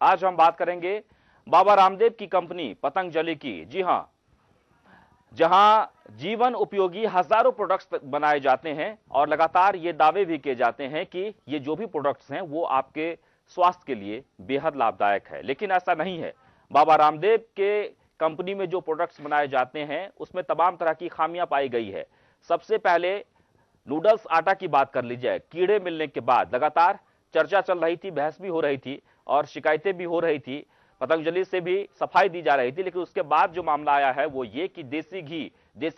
आज हम बात करेंगे बाबा रामदेव की कंपनी पतंजलि की। जी हां, जहां जीवन उपयोगी हजारों प्रोडक्ट्स बनाए जाते हैं और लगातार ये दावे भी किए जाते हैं कि ये जो भी प्रोडक्ट्स हैं वो आपके स्वास्थ्य के लिए बेहद लाभदायक है, लेकिन ऐसा नहीं है। बाबा रामदेव के कंपनी में जो प्रोडक्ट्स बनाए जाते हैं उसमें तमाम तरह की खामियां पाई गई है। सबसे पहले नूडल्स आटा की बात कर ली जाए, कीड़े मिलने के बाद लगातार चर्चा चल रही थी, बहस भी हो रही थी और शिकायतें भी हो रही थी, पतंजलि से भी सफाई दी जा रही थी। लेकिन उसके बाद जो मामला आया है वो ये कि देसी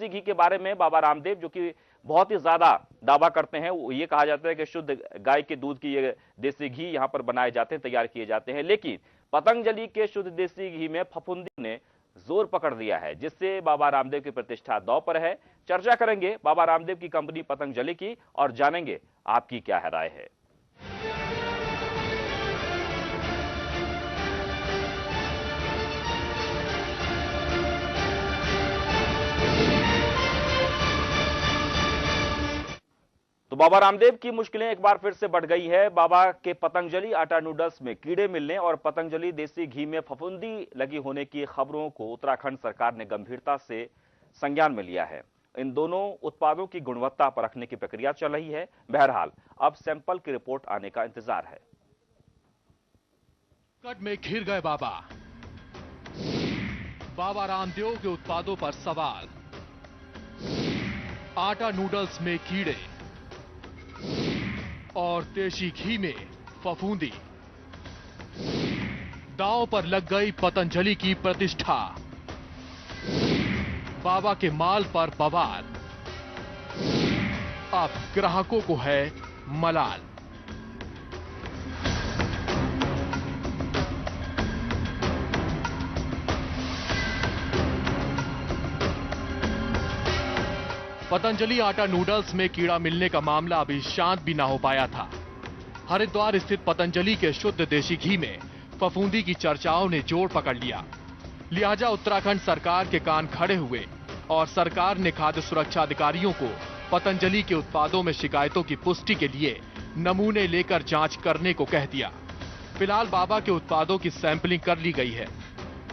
घी के बारे में बाबा रामदेव जो कि बहुत ही ज्यादा दावा करते हैं, वो ये कहा जाता है कि शुद्ध गाय के दूध की ये देसी घी यहां पर बनाए जाते हैं, तैयार किए जाते हैं। लेकिन पतंजलि के शुद्ध देसी घी में फफूंदी ने जोर पकड़ दिया है, जिससे बाबा रामदेव की प्रतिष्ठा दांव पर है। चर्चा करेंगे बाबा रामदेव की कंपनी पतंजलि की और जानेंगे आपकी क्या राय है। तो बाबा रामदेव की मुश्किलें एक बार फिर से बढ़ गई है। बाबा के पतंजलि आटा नूडल्स में कीड़े मिलने और पतंजलि देसी घी में फफूंदी लगी होने की खबरों को उत्तराखंड सरकार ने गंभीरता से संज्ञान में लिया है। इन दोनों उत्पादों की गुणवत्ता परखने की प्रक्रिया चल रही है। बहरहाल अब सैंपल की रिपोर्ट आने का इंतजार है। कट में घिर गए बाबा रामदेव के उत्पादों पर सवाल। आटा नूडल्स में कीड़े और देशी घी में फफूंदी, दांव पर लग गई पतंजलि की प्रतिष्ठा। बाबा के माल पर बवाल, अब ग्राहकों को है मलाल। पतंजलि आटा नूडल्स में कीड़ा मिलने का मामला अभी शांत भी ना हो पाया था। हरिद्वार स्थित पतंजलि के शुद्ध देशी घी में फफूंदी की चर्चाओं ने जोर पकड़ लिया। लिहाजा उत्तराखंड सरकार के कान खड़े हुए और सरकार ने खाद्य सुरक्षा अधिकारियों को पतंजलि के उत्पादों में शिकायतों की पुष्टि के लिए नमूने लेकर जांच करने को कह दिया। फिलहाल बाबा के उत्पादों की सैंपलिंग कर ली गई है।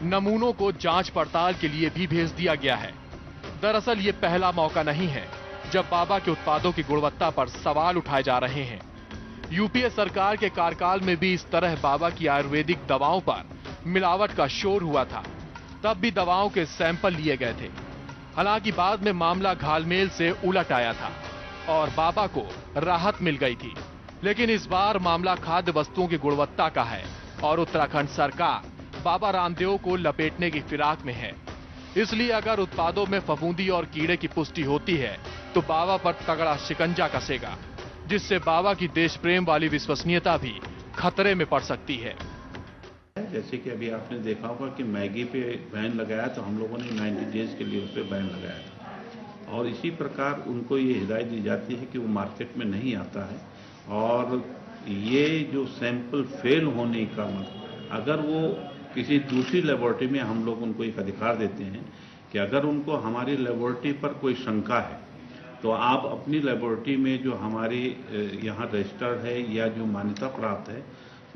नमूनों को जांच पड़ताल के लिए भी भेज दिया गया है। दरअसल ये पहला मौका नहीं है जब बाबा के उत्पादों की गुणवत्ता पर सवाल उठाए जा रहे हैं। यूपीए सरकार के कार्यकाल में भी इस तरह बाबा की आयुर्वेदिक दवाओं पर मिलावट का शोर हुआ था। तब भी दवाओं के सैंपल लिए गए थे। हालांकि बाद में मामला घालमेल से उलट आया था और बाबा को राहत मिल गई थी। लेकिन इस बार मामला खाद्य वस्तुओं की गुणवत्ता का है और उत्तराखंड सरकार बाबा रामदेव को लपेटने की फिराक में है। इसलिए अगर उत्पादों में फफूंदी और कीड़े की पुष्टि होती है तो बाबा पर तगड़ा शिकंजा कसेगा, जिससे बाबा की देश प्रेम वाली विश्वसनीयता भी खतरे में पड़ सकती है। जैसे कि अभी आपने देखा होगा कि मैगी पे बैन लगाया, तो हम लोगों ने 90 डेज के लिए उस पर बैन लगाया था और इसी प्रकार उनको ये हिदायत दी जाती है कि वो मार्केट में नहीं आता है। और ये जो सैंपल फेल होने का मतलब, अगर वो किसी दूसरी लेबोरेटरी में, हम लोग उनको एक अधिकार देते हैं कि अगर उनको हमारी लेबोरेटरी पर कोई शंका है तो आप अपनी लेबोरेटरी में जो हमारी यहाँ रजिस्टर्ड है या जो मान्यता प्राप्त है,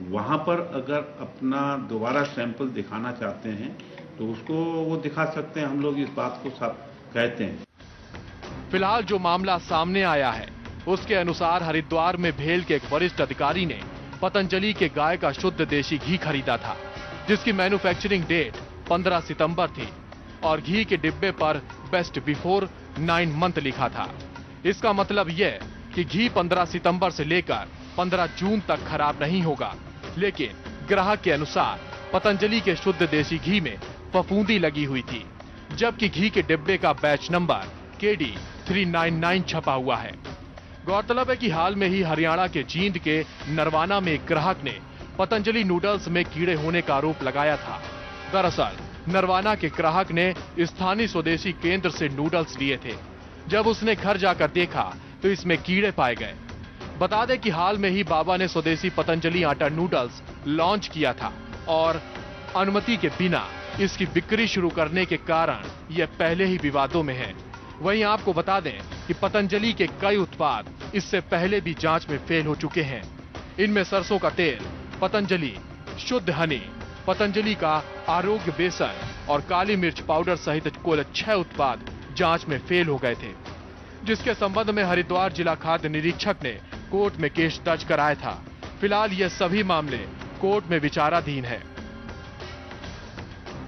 वहाँ पर अगर अपना दोबारा सैंपल दिखाना चाहते हैं तो उसको वो दिखा सकते हैं। हम लोग इस बात को सब कहते हैं। फिलहाल जो मामला सामने आया है उसके अनुसार हरिद्वार में भेल के एक वरिष्ठ अधिकारी ने पतंजलि के गाय का शुद्ध देशी घी खरीदा था, जिसकी मैन्युफैक्चरिंग डेट 15 सितंबर थी और घी के डिब्बे पर बेस्ट बिफोर 9 मंथ लिखा था। इसका मतलब यह कि घी 15 सितंबर से लेकर 15 जून तक खराब नहीं होगा। लेकिन ग्राहक के अनुसार पतंजलि के शुद्ध देशी घी में फफूंदी लगी हुई थी, जबकि घी के डिब्बे का बैच नंबर KD 399 छपा हुआ है। गौरतलब है कि हाल में ही हरियाणा के जींद के नरवाना में एक ग्राहक ने पतंजलि नूडल्स में कीड़े होने का आरोप लगाया था। दरअसल नरवाना के ग्राहक ने स्थानीय स्वदेशी केंद्र से नूडल्स लिए थे। जब उसने घर जाकर देखा तो इसमें कीड़े पाए गए। बता दें कि हाल में ही बाबा ने स्वदेशी पतंजलि आटा नूडल्स लॉन्च किया था और अनुमति के बिना इसकी बिक्री शुरू करने के कारण यह पहले ही विवादों में है। वहीं आपको बता दें कि पतंजलि के कई उत्पाद इससे पहले भी जांच में फेल हो चुके हैं। इनमें सरसों का तेल, पतंजलि शुद्ध हनी, पतंजलि का आरोग्य बेसन और काली मिर्च पाउडर सहित कुल 6 उत्पाद जांच में फेल हो गए थे, जिसके संबंध में हरिद्वार जिला खाद्य निरीक्षक ने कोर्ट में केस दर्ज कराया था। फिलहाल ये सभी मामले कोर्ट में विचाराधीन है।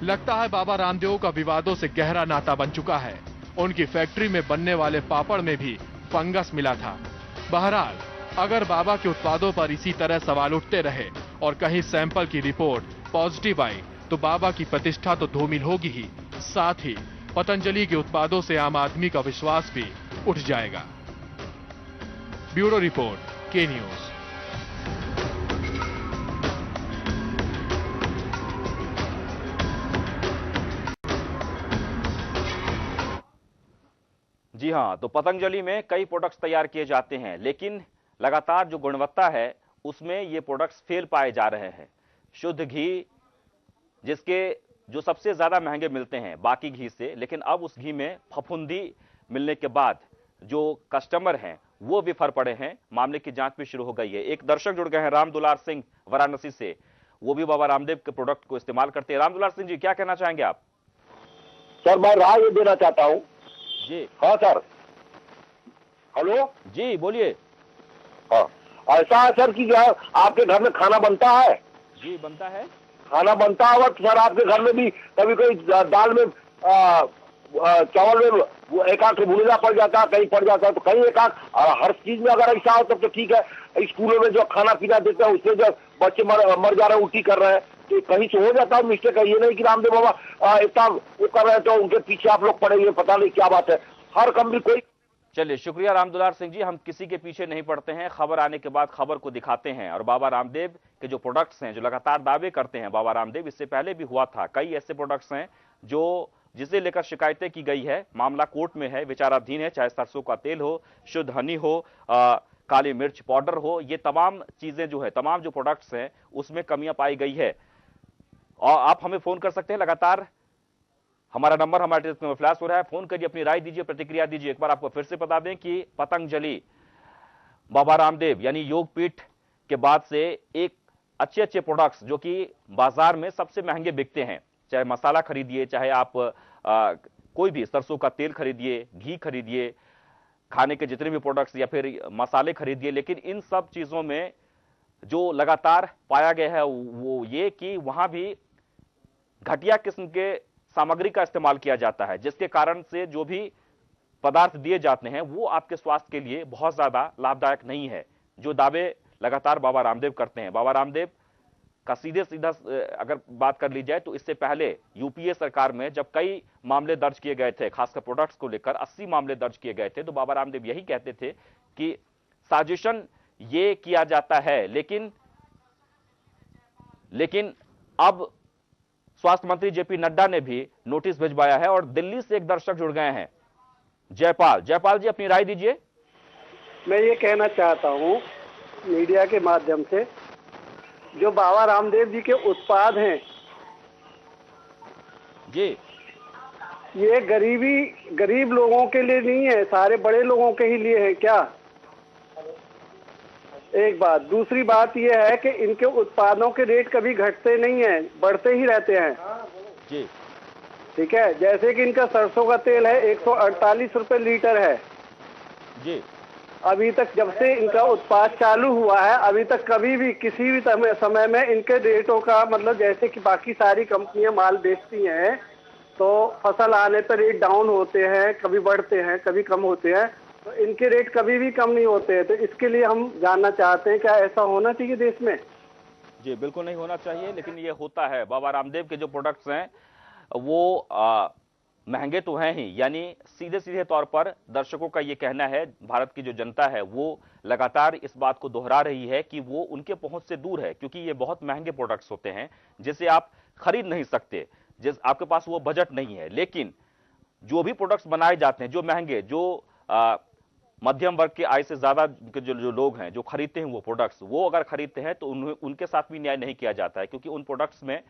लगता है बाबा रामदेव का विवादों से गहरा नाता बन चुका है। उनकी फैक्ट्री में बनने वाले पापड़ में भी फंगस मिला था। बहरहाल अगर बाबा के उत्पादों पर इसी तरह सवाल उठते रहे और कहीं सैंपल की रिपोर्ट पॉजिटिव आई तो बाबा की प्रतिष्ठा तो धूमिल होगी ही, साथ ही पतंजलि के उत्पादों से आम आदमी का विश्वास भी उठ जाएगा। ब्यूरो रिपोर्ट, के न्यूज। जी हां, तो पतंजलि में कई प्रोडक्ट्स तैयार किए जाते हैं, लेकिन लगातार जो गुणवत्ता है उसमें ये प्रोडक्ट्स फेल पाए जा रहे हैं। शुद्ध घी जिसके जो सबसे ज्यादा महंगे मिलते हैं बाकी घी से, लेकिन अब उस घी में फफूंदी मिलने के बाद जो कस्टमर हैं वो विफर पड़े हैं। मामले की जांच भी शुरू हो गई है। एक दर्शक जुड़ गए हैं राम दुलार सिंह वाराणसी से, वो भी बाबा रामदेव के प्रोडक्ट को इस्तेमाल करते हैं। राम दुलार सिंह जी, क्या कहना चाहेंगे आप? सर, मैं राय ये देना चाहता हूँ। जी हाँ सर, हेलो जी, बोलिए। हाँ, ऐसा है सर कि जो है आपके घर में खाना बनता है? जी बनता है। खाना बनता होगा तो सर आपके घर में भी कभी कोई दाल में चावल में वो एक आध भुनेगा पड़ जाता है, कहीं पड़ जाता है, तो कहीं एक आध हर चीज में अगर ऐसा हो तब तो ठीक है। स्कूलों में जो खाना पीना देते हैं उससे जो बच्चे मर जा रहे हैं, उल्टी कर रहे हैं, तो कहीं से हो जाता है मिस्टेक है। ये नहीं कि रामदेव बाबा इतना वो कर रहे हैं तो उनके पीछे आप लोग पड़े हुए, पता नहीं क्या बात है। हर कंपनी कोई। चलिए, शुक्रिया राम दुलार सिंह जी। हम किसी के पीछे नहीं पड़ते हैं, खबर आने के बाद खबर को दिखाते हैं। और बाबा रामदेव के जो प्रोडक्ट्स हैं, जो लगातार दावे करते हैं बाबा रामदेव, इससे पहले भी हुआ था, कई ऐसे प्रोडक्ट्स हैं जो जिसे लेकर शिकायतें की गई है। मामला कोर्ट में है, विचाराधीन है, चाहे सरसों का तेल हो, शुद्ध हनी हो, काली मिर्च पाउडर हो, ये तमाम चीजें जो है, तमाम जो प्रोडक्ट्स हैं उसमें कमियां पाई गई है। और आप हमें फोन कर सकते हैं, लगातार हमारा नंबर हमारे में फ्लैश हो रहा है। फोन करिए, अपनी राय दीजिए, प्रतिक्रिया दीजिए। एक बार आपको फिर से बता दें कि पतंजलि बाबा रामदेव यानी योगपीठ के बाद से एक अच्छे प्रोडक्ट्स जो कि बाजार में सबसे महंगे बिकते हैं, चाहे मसाला खरीदिए, चाहे आप कोई भी सरसों का तेल खरीदिए, घी खरीदिए, खाने के जितने भी प्रोडक्ट्स या फिर मसाले खरीदिए, लेकिन इन सब चीजों में जो लगातार पाया गया है वो ये कि वहां भी घटिया किस्म के सामग्री का इस्तेमाल किया जाता है, जिसके कारण से जो भी पदार्थ दिए जाते हैं वो आपके स्वास्थ्य के लिए बहुत ज्यादा लाभदायक नहीं है, जो दावे लगातार बाबा रामदेव करते हैं। बाबा रामदेव का सीधे सीधा अगर बात कर ली जाए तो इससे पहले यूपीए सरकार में जब कई मामले दर्ज किए गए थे, खासकर प्रोडक्ट्स को लेकर 80 मामले दर्ज किए गए थे, तो बाबा रामदेव यही कहते थे कि साजिशन ये किया जाता है। लेकिन अब स्वास्थ्य मंत्री जेपी नड्डा ने भी नोटिस भिजवाया है और दिल्ली से एक दर्शक जुड़ गए हैं, जयपाल जी, अपनी राय दीजिए। मैं ये कहना चाहता हूँ मीडिया के माध्यम से, जो बाबा रामदेव जी के उत्पाद हैं जी, ये गरीब लोगों के लिए नहीं है, सारे बड़े लोगों के ही लिए है क्या? एक बात। दूसरी बात यह है कि इनके उत्पादों के रेट कभी घटते नहीं हैं, बढ़ते ही रहते हैं जी। ठीक है, जैसे कि इनका सरसों का तेल है 148 रुपए लीटर है जी। अभी तक जब से इनका उत्पाद चालू हुआ है, अभी तक कभी भी किसी भी समय में इनके रेटों का मतलब, जैसे कि बाकी सारी कंपनियां माल बेचती हैं तो फसल आने पर रेट डाउन होते हैं, कभी बढ़ते हैं, कभी कम होते हैं, तो इनके रेट कभी भी कम नहीं होते हैं। तो इसके लिए हम जानना चाहते हैं क्या ऐसा होना चाहिए देश में? जी बिल्कुल नहीं होना चाहिए, लेकिन ये होता है। बाबा रामदेव के जो प्रोडक्ट्स हैं वो महंगे तो हैं ही, यानी सीधे तौर पर दर्शकों का ये कहना है, भारत की जो जनता है वो लगातार इस बात को दोहरा रही है कि वो उनके पहुंच से दूर है, क्योंकि ये बहुत महंगे प्रोडक्ट्स होते हैं जिसे आप खरीद नहीं सकते, आपके पास वो बजट नहीं है। लेकिन जो भी प्रोडक्ट्स बनाए जाते हैं, जो महंगे, जो मध्यम वर्ग के आय से ज्यादा जो लोग हैं जो खरीदते हैं वो प्रोडक्ट्स, वो अगर खरीदते हैं तो उनके साथ भी न्याय नहीं किया जाता है, क्योंकि उन प्रोडक्ट्स में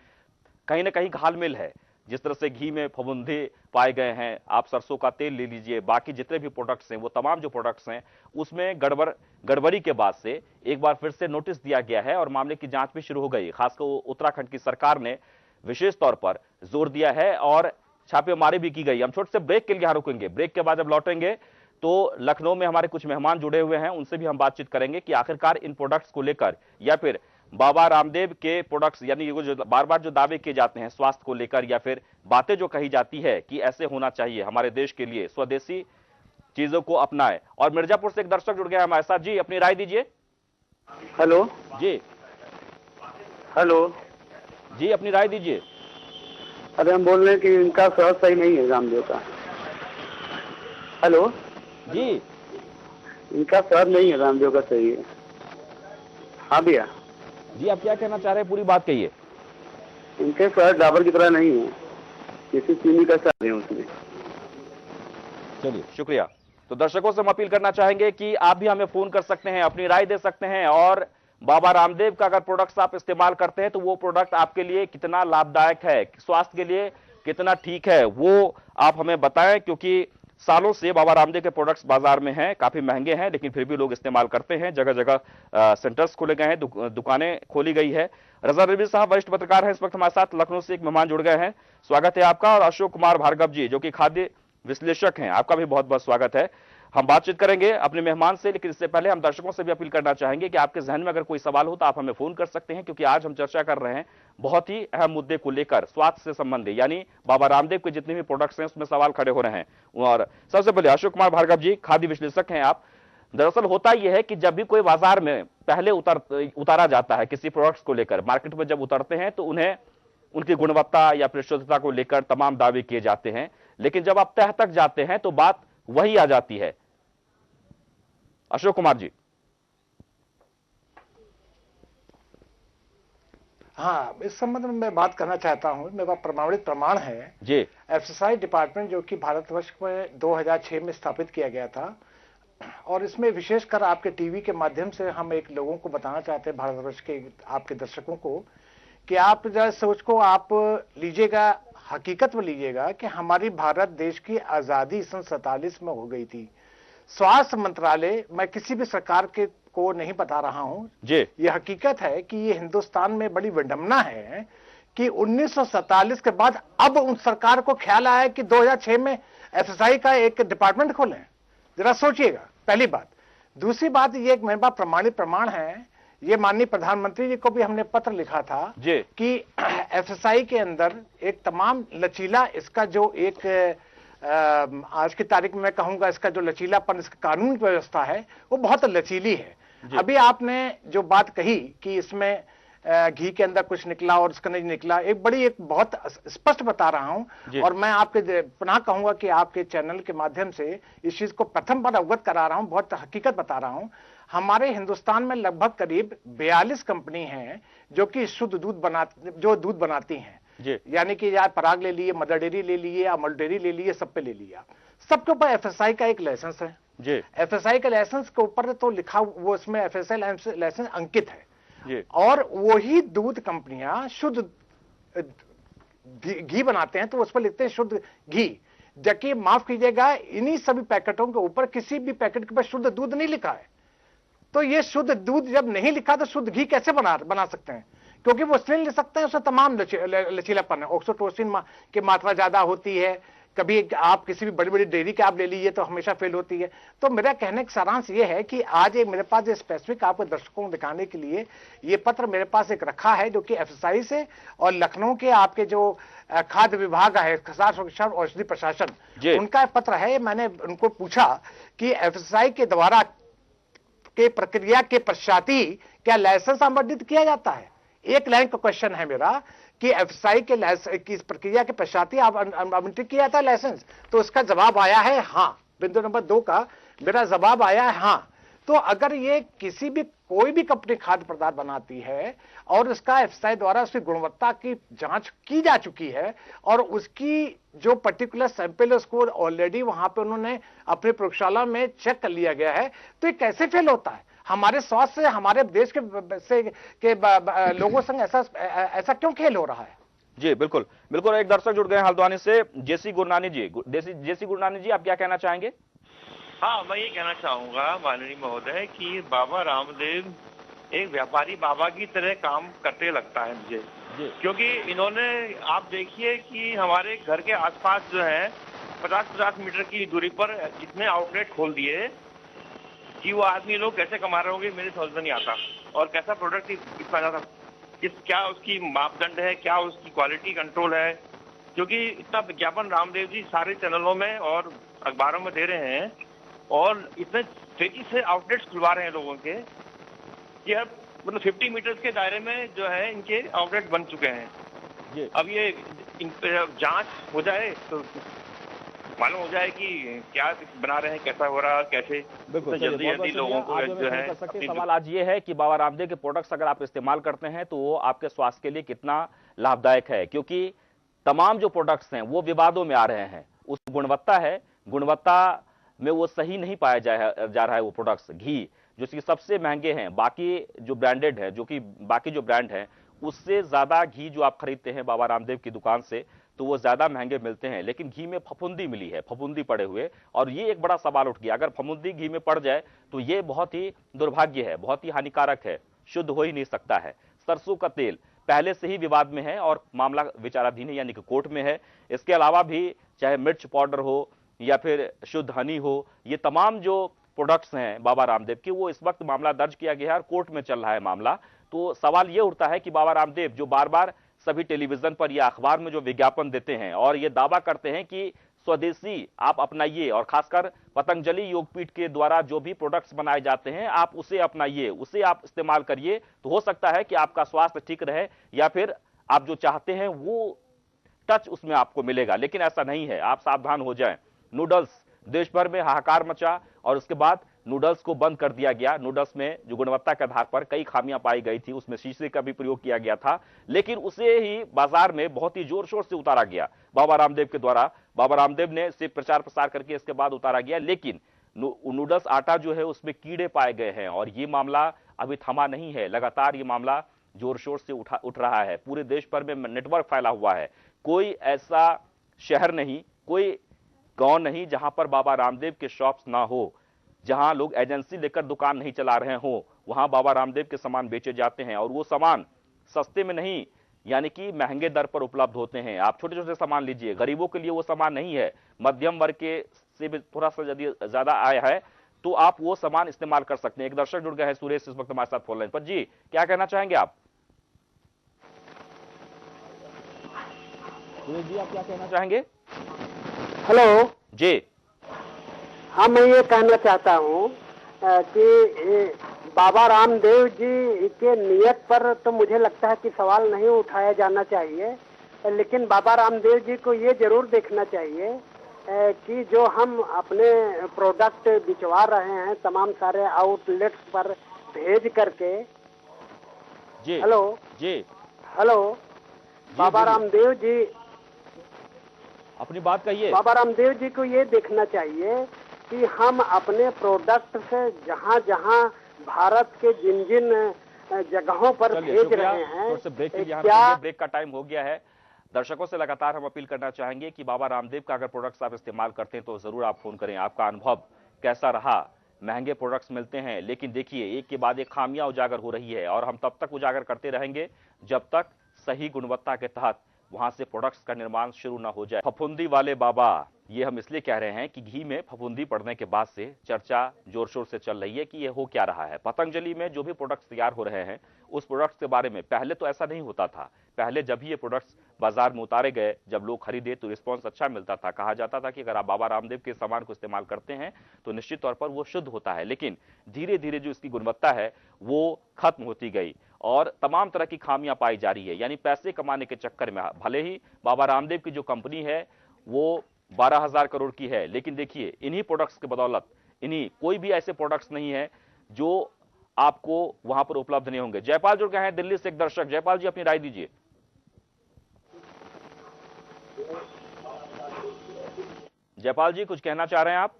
कहीं ना कहीं घालमेल है, जिस तरह से घी में फफूंदी पाए गए हैं, आप सरसों का तेल ले लीजिए, बाकी जितने भी प्रोडक्ट्स हैं, वो तमाम जो प्रोडक्ट्स हैं उसमें गड़बड़ी के बाद से एक बार फिर से नोटिस दिया गया है और मामले की जांच भी शुरू हो गई। खासकर उत्तराखंड की सरकार ने विशेष तौर पर जोर दिया है और छापेमारी भी की गई। हम छोटे से ब्रेक के लिए यहां रुकेंगे। ब्रेक के बाद जब लौटेंगे तो लखनऊ में हमारे कुछ मेहमान जुड़े हुए हैं, उनसे भी हम बातचीत करेंगे कि आखिरकार इन प्रोडक्ट्स को लेकर या फिर बाबा रामदेव के प्रोडक्ट्स, यानी वो जो बार बार जो दावे किए जाते हैं स्वास्थ्य को लेकर या फिर बातें जो कही जाती है कि ऐसे होना चाहिए हमारे देश के लिए, स्वदेशी चीजों को अपनाएं। और मिर्जापुर से एक दर्शक जुड़ गया हमारे साथ। जी, अपनी राय दीजिए। हेलो जी हेलो जी, अपनी राय दीजिए। अरे हम बोल रहे हैं कि इनका स्वास्थ्य सही नहीं है रामदेव का। हेलो जी इनका स्वास्थ्य नहीं है रामदेव का, सही है। हाँ भैया जी, आप क्या कहना चाह रहे हैं, पूरी बात कहिए। इनके स्वास्थ्य डाबर की तरह नहीं है, किसी चीनी का स्वाद है उसमें। चलिए, शुक्रिया। तो दर्शकों से हम अपील करना चाहेंगे कि आप भी हमें फोन कर सकते हैं, अपनी राय दे सकते हैं और बाबा रामदेव का अगर प्रोडक्ट्स आप इस्तेमाल करते हैं तो वो प्रोडक्ट आपके लिए कितना लाभदायक है, स्वास्थ्य के लिए कितना ठीक है, वो आप हमें बताएं। क्योंकि सालों से बाबा रामदेव के प्रोडक्ट्स बाजार में हैं, काफी महंगे हैं, लेकिन फिर भी लोग इस्तेमाल करते हैं। जगह जगह सेंटर्स खोले गए हैं, दुकानें खोली गई है। रजा रिजवी साहब वरिष्ठ पत्रकार हैं, इस वक्त हमारे साथ लखनऊ से एक मेहमान जुड़ गए हैं, स्वागत है आपका। और अशोक कुमार भार्गव जी जो कि खाद्य विश्लेषक हैं, आपका भी बहुत बहुत स्वागत है। हम बातचीत करेंगे अपने मेहमान से, लेकिन इससे पहले हम दर्शकों से भी अपील करना चाहेंगे कि आपके जहन में अगर कोई सवाल हो तो आप हमें फोन कर सकते हैं, क्योंकि आज हम चर्चा कर रहे हैं बहुत ही अहम मुद्दे को लेकर, स्वास्थ्य से संबंधित, यानी बाबा रामदेव के जितने भी प्रोडक्ट्स हैं उसमें सवाल खड़े हो रहे हैं। और सबसे पहले अशोक कुमार भार्गव जी, खाद्य विश्लेषक हैं आप। दरअसल होता यह है कि जब भी कोई बाजार में पहले उतारा जाता है किसी प्रोडक्ट्स को लेकर, मार्केट में जब उतरते हैं तो उन्हें उनकी गुणवत्ता या फिर शुद्धता को लेकर तमाम दावे किए जाते हैं, लेकिन जब आप तह तक जाते हैं तो बात वही आ जाती है। अशोक कुमार जी। हाँ, इस संबंध में मैं बात करना चाहता हूं। मेरे पास प्रमाणित प्रमाण है जी। एफएसएसआई डिपार्टमेंट जो कि भारतवर्ष में 2006 में स्थापित किया गया था, और इसमें विशेषकर आपके टीवी के माध्यम से हम एक लोगों को बताना चाहते हैं, भारतवर्ष के आपके दर्शकों को, कि आप जरा सोच को आप लीजिएगा, हकीकत में लीजिएगा कि हमारी भारत देश की आजादी सन 47 में हो गई थी। स्वास्थ्य मंत्रालय, मैं किसी भी सरकार के को नहीं बता रहा हूं जी, ये हकीकत है कि ये हिंदुस्तान में बड़ी विडंबना है कि 1947 के बाद अब उन सरकार को ख्याल आया कि 2006 में एफएसआई का एक डिपार्टमेंट खोलें। जरा सोचिएगा, पहली बात। दूसरी बात, ये एक मेरे पास प्रमाणित प्रमाण है, ये माननीय प्रधानमंत्री जी को भी हमने पत्र लिखा था कि एफएसआई के अंदर एक तमाम लचीला, इसका जो एक आज की तारीख में मैं कहूंगा इसका जो लचीलापन, इसका कानून व्यवस्था है वो बहुत लचीली है। अभी आपने जो बात कही कि इसमें घी के अंदर कुछ निकला और इसका नहीं निकला, एक बहुत स्पष्ट बता रहा हूं, और मैं आपके पुनः कहूंगा कि आपके चैनल के माध्यम से इस चीज को प्रथम बार अवगत करा रहा हूं, बहुत हकीकत बता रहा हूं। हमारे हिंदुस्तान में लगभग करीब 42 कंपनी हैं जो कि शुद्ध दूध बनाती हैं, यानी कि या पराग ले लिए, मदर डेयरी ले लिए, अमूल डेयरी ले लिए, सब पे ले लिया। सबके ऊपर एफएसआई का एक लाइसेंस है जी। एफएसआई के लाइसेंस के ऊपर तो लिखा, वो इसमें एफएसआई लाइसेंस अंकित है जी। और वही दूध कंपनियां शुद्ध घी बनाते हैं तो उस पर लिखते हैं शुद्ध घी, जबकि माफ कीजिएगा इन्हीं सभी पैकेटों के ऊपर किसी भी पैकेट के ऊपर शुद्ध दूध नहीं लिखा है। तो ये शुद्ध दूध जब नहीं लिखा तो शुद्ध घी कैसे बना सकते हैं? क्योंकि वो इसलिए ले सकते हैं उसमें तमाम लचीलापन है, ऑक्सीटोसिन की मात्रा ज्यादा होती है। कभी आप किसी भी बड़ी बड़ी डेयरी के आप ले लीजिए तो हमेशा फेल होती है। तो मेरा कहने का सारांश ये है कि आज एक मेरे पास स्पेसिफिक आपको दर्शकों को दिखाने के लिए ये पत्र मेरे पास एक रखा है, जो कि एफएसआई से और लखनऊ के आपके जो खाद्य विभाग है, खाद्य सुरक्षा और औषधि प्रशासन, उनका पत्र है। मैंने उनको पूछा कि एफएसआई के द्वारा के प्रक्रिया के पश्चात ही क्या लाइसेंस आवंटित किया जाता है? एक लाइन का क्वेश्चन है मेरा कि एफएसआई के की प्रक्रिया के पश्चात ही आवंटित किया जाता है लाइसेंस? तो उसका जवाब आया है हाँ। बिंदु नंबर 2 का मेरा जवाब आया है हाँ। तो अगर ये किसी भी कोई भी कंपनी खाद्य पदार्थ बनाती है और उसका एफएसआई द्वारा उसकी गुणवत्ता की जांच की जा चुकी है और उसकी जो पर्टिकुलर सैंपल है उसको ऑलरेडी वहां पे उन्होंने अपनी प्रयोगशाला में चेक कर लिया गया है, तो ये कैसे फेल होता है? हमारे स्वास्थ्य से, हमारे देश के लोगों संग ऐसा क्यों खेल हो रहा है? जी बिल्कुल बिल्कुल। एक दर्शक जुड़ गए हल्द्वानी से, जेसी गुरनानी जी। जेसी गुरनानी जी, आप क्या कहना चाहेंगे? हाँ, मैं ये कहना चाहूंगा माननीय महोदय कि बाबा रामदेव एक व्यापारी बाबा की तरह काम करते लगता है मुझे, क्योंकि इन्होंने, आप देखिए कि हमारे घर के आसपास जो है 50-50 मीटर की दूरी पर इतने आउटलेट खोल दिए कि वो आदमी लोग कैसे कमा रहे होंगे मेरे समझ में नहीं आता, और कैसा प्रोडक्ट इतना ज्यादा, क्या उसकी मापदंड है, क्या उसकी क्वालिटी कंट्रोल है, क्योंकि इतना विज्ञापन रामदेव जी सारे चैनलों में और अखबारों में दे रहे हैं और इतने तेजी से आउटलेट्स खुलवा रहे हैं लोगों के कि अब मतलब 50 मीटर्स के दायरे में जो है इनके आउटलेट बन चुके हैं। अब ये इन पे जांच हो जाए तो मालूम हो जाए कि क्या बना रहे हैं, कैसा हो रहा, कैसे जल्दी लोगों को जो है। सवाल आज ये है कि बाबा रामदेव के प्रोडक्ट्स अगर आप इस्तेमाल करते हैं तो वो आपके स्वास्थ्य के लिए कितना लाभदायक है, क्योंकि तमाम जो प्रोडक्ट्स हैं वो विवादों में आ रहे हैं। उस गुणवत्ता में वो सही नहीं पाया जा रहा है। वो प्रोडक्ट्स, घी जो कि सबसे महंगे हैं, बाकी जो ब्रांडेड है, जो कि बाकी जो ब्रांड है उससे ज्यादा घी जो आप खरीदते हैं बाबा रामदेव की दुकान से तो वो ज्यादा महंगे मिलते हैं, लेकिन घी में फफूंदी मिली है, फफूंदी पड़े हुए। और ये एक बड़ा सवाल उठ गया, अगर फफूंदी घी में पड़ जाए तो ये बहुत ही दुर्भाग्य है, बहुत ही हानिकारक है, शुद्ध हो ही नहीं सकता है। सरसों का तेल पहले से ही विवाद में है और मामला विचाराधीन है, यानी कि कोर्ट में है। इसके अलावा भी चाहे मिर्च पाउडर हो या फिर शुद्ध हनी हो, ये तमाम जो प्रोडक्ट्स हैं बाबा रामदेव के, वो इस वक्त मामला दर्ज किया गया है और कोर्ट में चल रहा है मामला। तो सवाल ये उठता है कि बाबा रामदेव जो बार बार सभी टेलीविजन पर या अखबार में जो विज्ञापन देते हैं और ये दावा करते हैं कि स्वदेशी आप अपनाइए, और खासकर पतंजलि योगपीठ के द्वारा जो भी प्रोडक्ट्स बनाए जाते हैं आप उसे अपनाइए, उसे आप इस्तेमाल करिए, तो हो सकता है कि आपका स्वास्थ्य ठीक रहे या फिर आप जो चाहते हैं वो टच उसमें आपको मिलेगा। लेकिन ऐसा नहीं है, आप सावधान हो जाएं। नूडल्स देश भर में हाहाकार मचा और उसके बाद नूडल्स को बंद कर दिया गया। नूडल्स में जो गुणवत्ता के आधार पर कई खामियां पाई गई थी, उसमें शीशे का भी प्रयोग किया गया था, लेकिन उसे ही बाजार में बहुत ही जोर शोर से उतारा गया बाबा रामदेव के द्वारा। बाबा रामदेव ने सिर्फ प्रचार प्रसार करके इसके बाद उतारा गया, लेकिन नूडल्स आटा जो है उसमें कीड़े पाए गए हैं और ये मामला अभी थमा नहीं है। लगातार ये मामला जोर शोर से उठ रहा है, पूरे देश भर में नेटवर्क फैला हुआ है। कोई ऐसा शहर नहीं, कोई गांव नहीं जहां पर बाबा रामदेव के शॉप्स ना हो, जहां लोग एजेंसी लेकर दुकान नहीं चला रहे हो, वहां बाबा रामदेव के सामान बेचे जाते हैं और वो सामान सस्ते में नहीं, यानी कि महंगे दर पर उपलब्ध होते हैं। आप छोटे छोटे सामान लीजिए, गरीबों के लिए वो सामान नहीं है, मध्यम वर्ग के से भी थोड़ा सा ज्यादा आया है तो आप वो सामान इस्तेमाल कर सकते हैं। एक दर्शक जुड़ गए हैं, सुरेश, इस वक्त हमारे साथ फोन लाइन पर। जी, क्या कहना चाहेंगे आप? सुरेश जी, आप क्या कहना चाहेंगे? हेलो जी। हाँ, मैं ये कहना चाहता हूँ कि बाबा रामदेव जी के नियत पर तो मुझे लगता है कि सवाल नहीं उठाया जाना चाहिए, लेकिन बाबा रामदेव जी को ये जरूर देखना चाहिए कि जो हम अपने प्रोडक्ट बिचवा रहे हैं तमाम सारे आउटलेट्स पर भेज करके। जी। हेलो जी। हेलो, बाबा रामदेव जी, अपनी बात कहिए। बाबा रामदेव जी को ये देखना चाहिए कि हम अपने प्रोडक्ट से जहां जहां भारत के जिन जिन जगहों पर भेज रहे हैं, ब्रेक का टाइम हो गया है। दर्शकों से लगातार हम अपील करना चाहेंगे कि बाबा रामदेव का अगर प्रोडक्ट्स आप इस्तेमाल करते हैं तो जरूर आप फोन करें, आपका अनुभव कैसा रहा। महंगे प्रोडक्ट्स मिलते हैं, लेकिन देखिए एक के बाद एक खामियां उजागर हो रही है और हम तब तक उजागर करते रहेंगे जब तक सही गुणवत्ता के तहत वहां से प्रोडक्ट्स का निर्माण शुरू ना हो जाए। फफूंदी वाले बाबा, ये हम इसलिए कह रहे हैं कि घी में फफूंदी पड़ने के बाद से चर्चा जोर शोर से चल रही है कि ये हो क्या रहा है। पतंजलि में जो भी प्रोडक्ट्स तैयार हो रहे हैं उस प्रोडक्ट्स के बारे में पहले तो ऐसा नहीं होता था। पहले जब ही ये प्रोडक्ट्स बाजार में उतारे गए, जब लोग खरीदे तो रिस्पॉन्स अच्छा मिलता था, कहा जाता था कि अगर आप बाबा रामदेव के सामान को इस्तेमाल करते हैं तो निश्चित तौर पर वो शुद्ध होता है। लेकिन धीरे धीरे जो इसकी गुणवत्ता है वो खत्म होती गई और तमाम तरह की खामियां पाई जा रही है। यानी पैसे कमाने के चक्कर में भले ही बाबा रामदेव की जो कंपनी है वो 12,000 करोड़ की है, लेकिन देखिए इन्हीं प्रोडक्ट्स के बदौलत, इन्हीं, कोई भी ऐसे प्रोडक्ट्स नहीं है जो आपको वहां पर उपलब्ध नहीं होंगे। जयपाल जुड़ गए हैं दिल्ली से एक दर्शक। जयपाल जी, अपनी राय दीजिए। जयपाल जी, कुछ कहना चाह रहे हैं आप?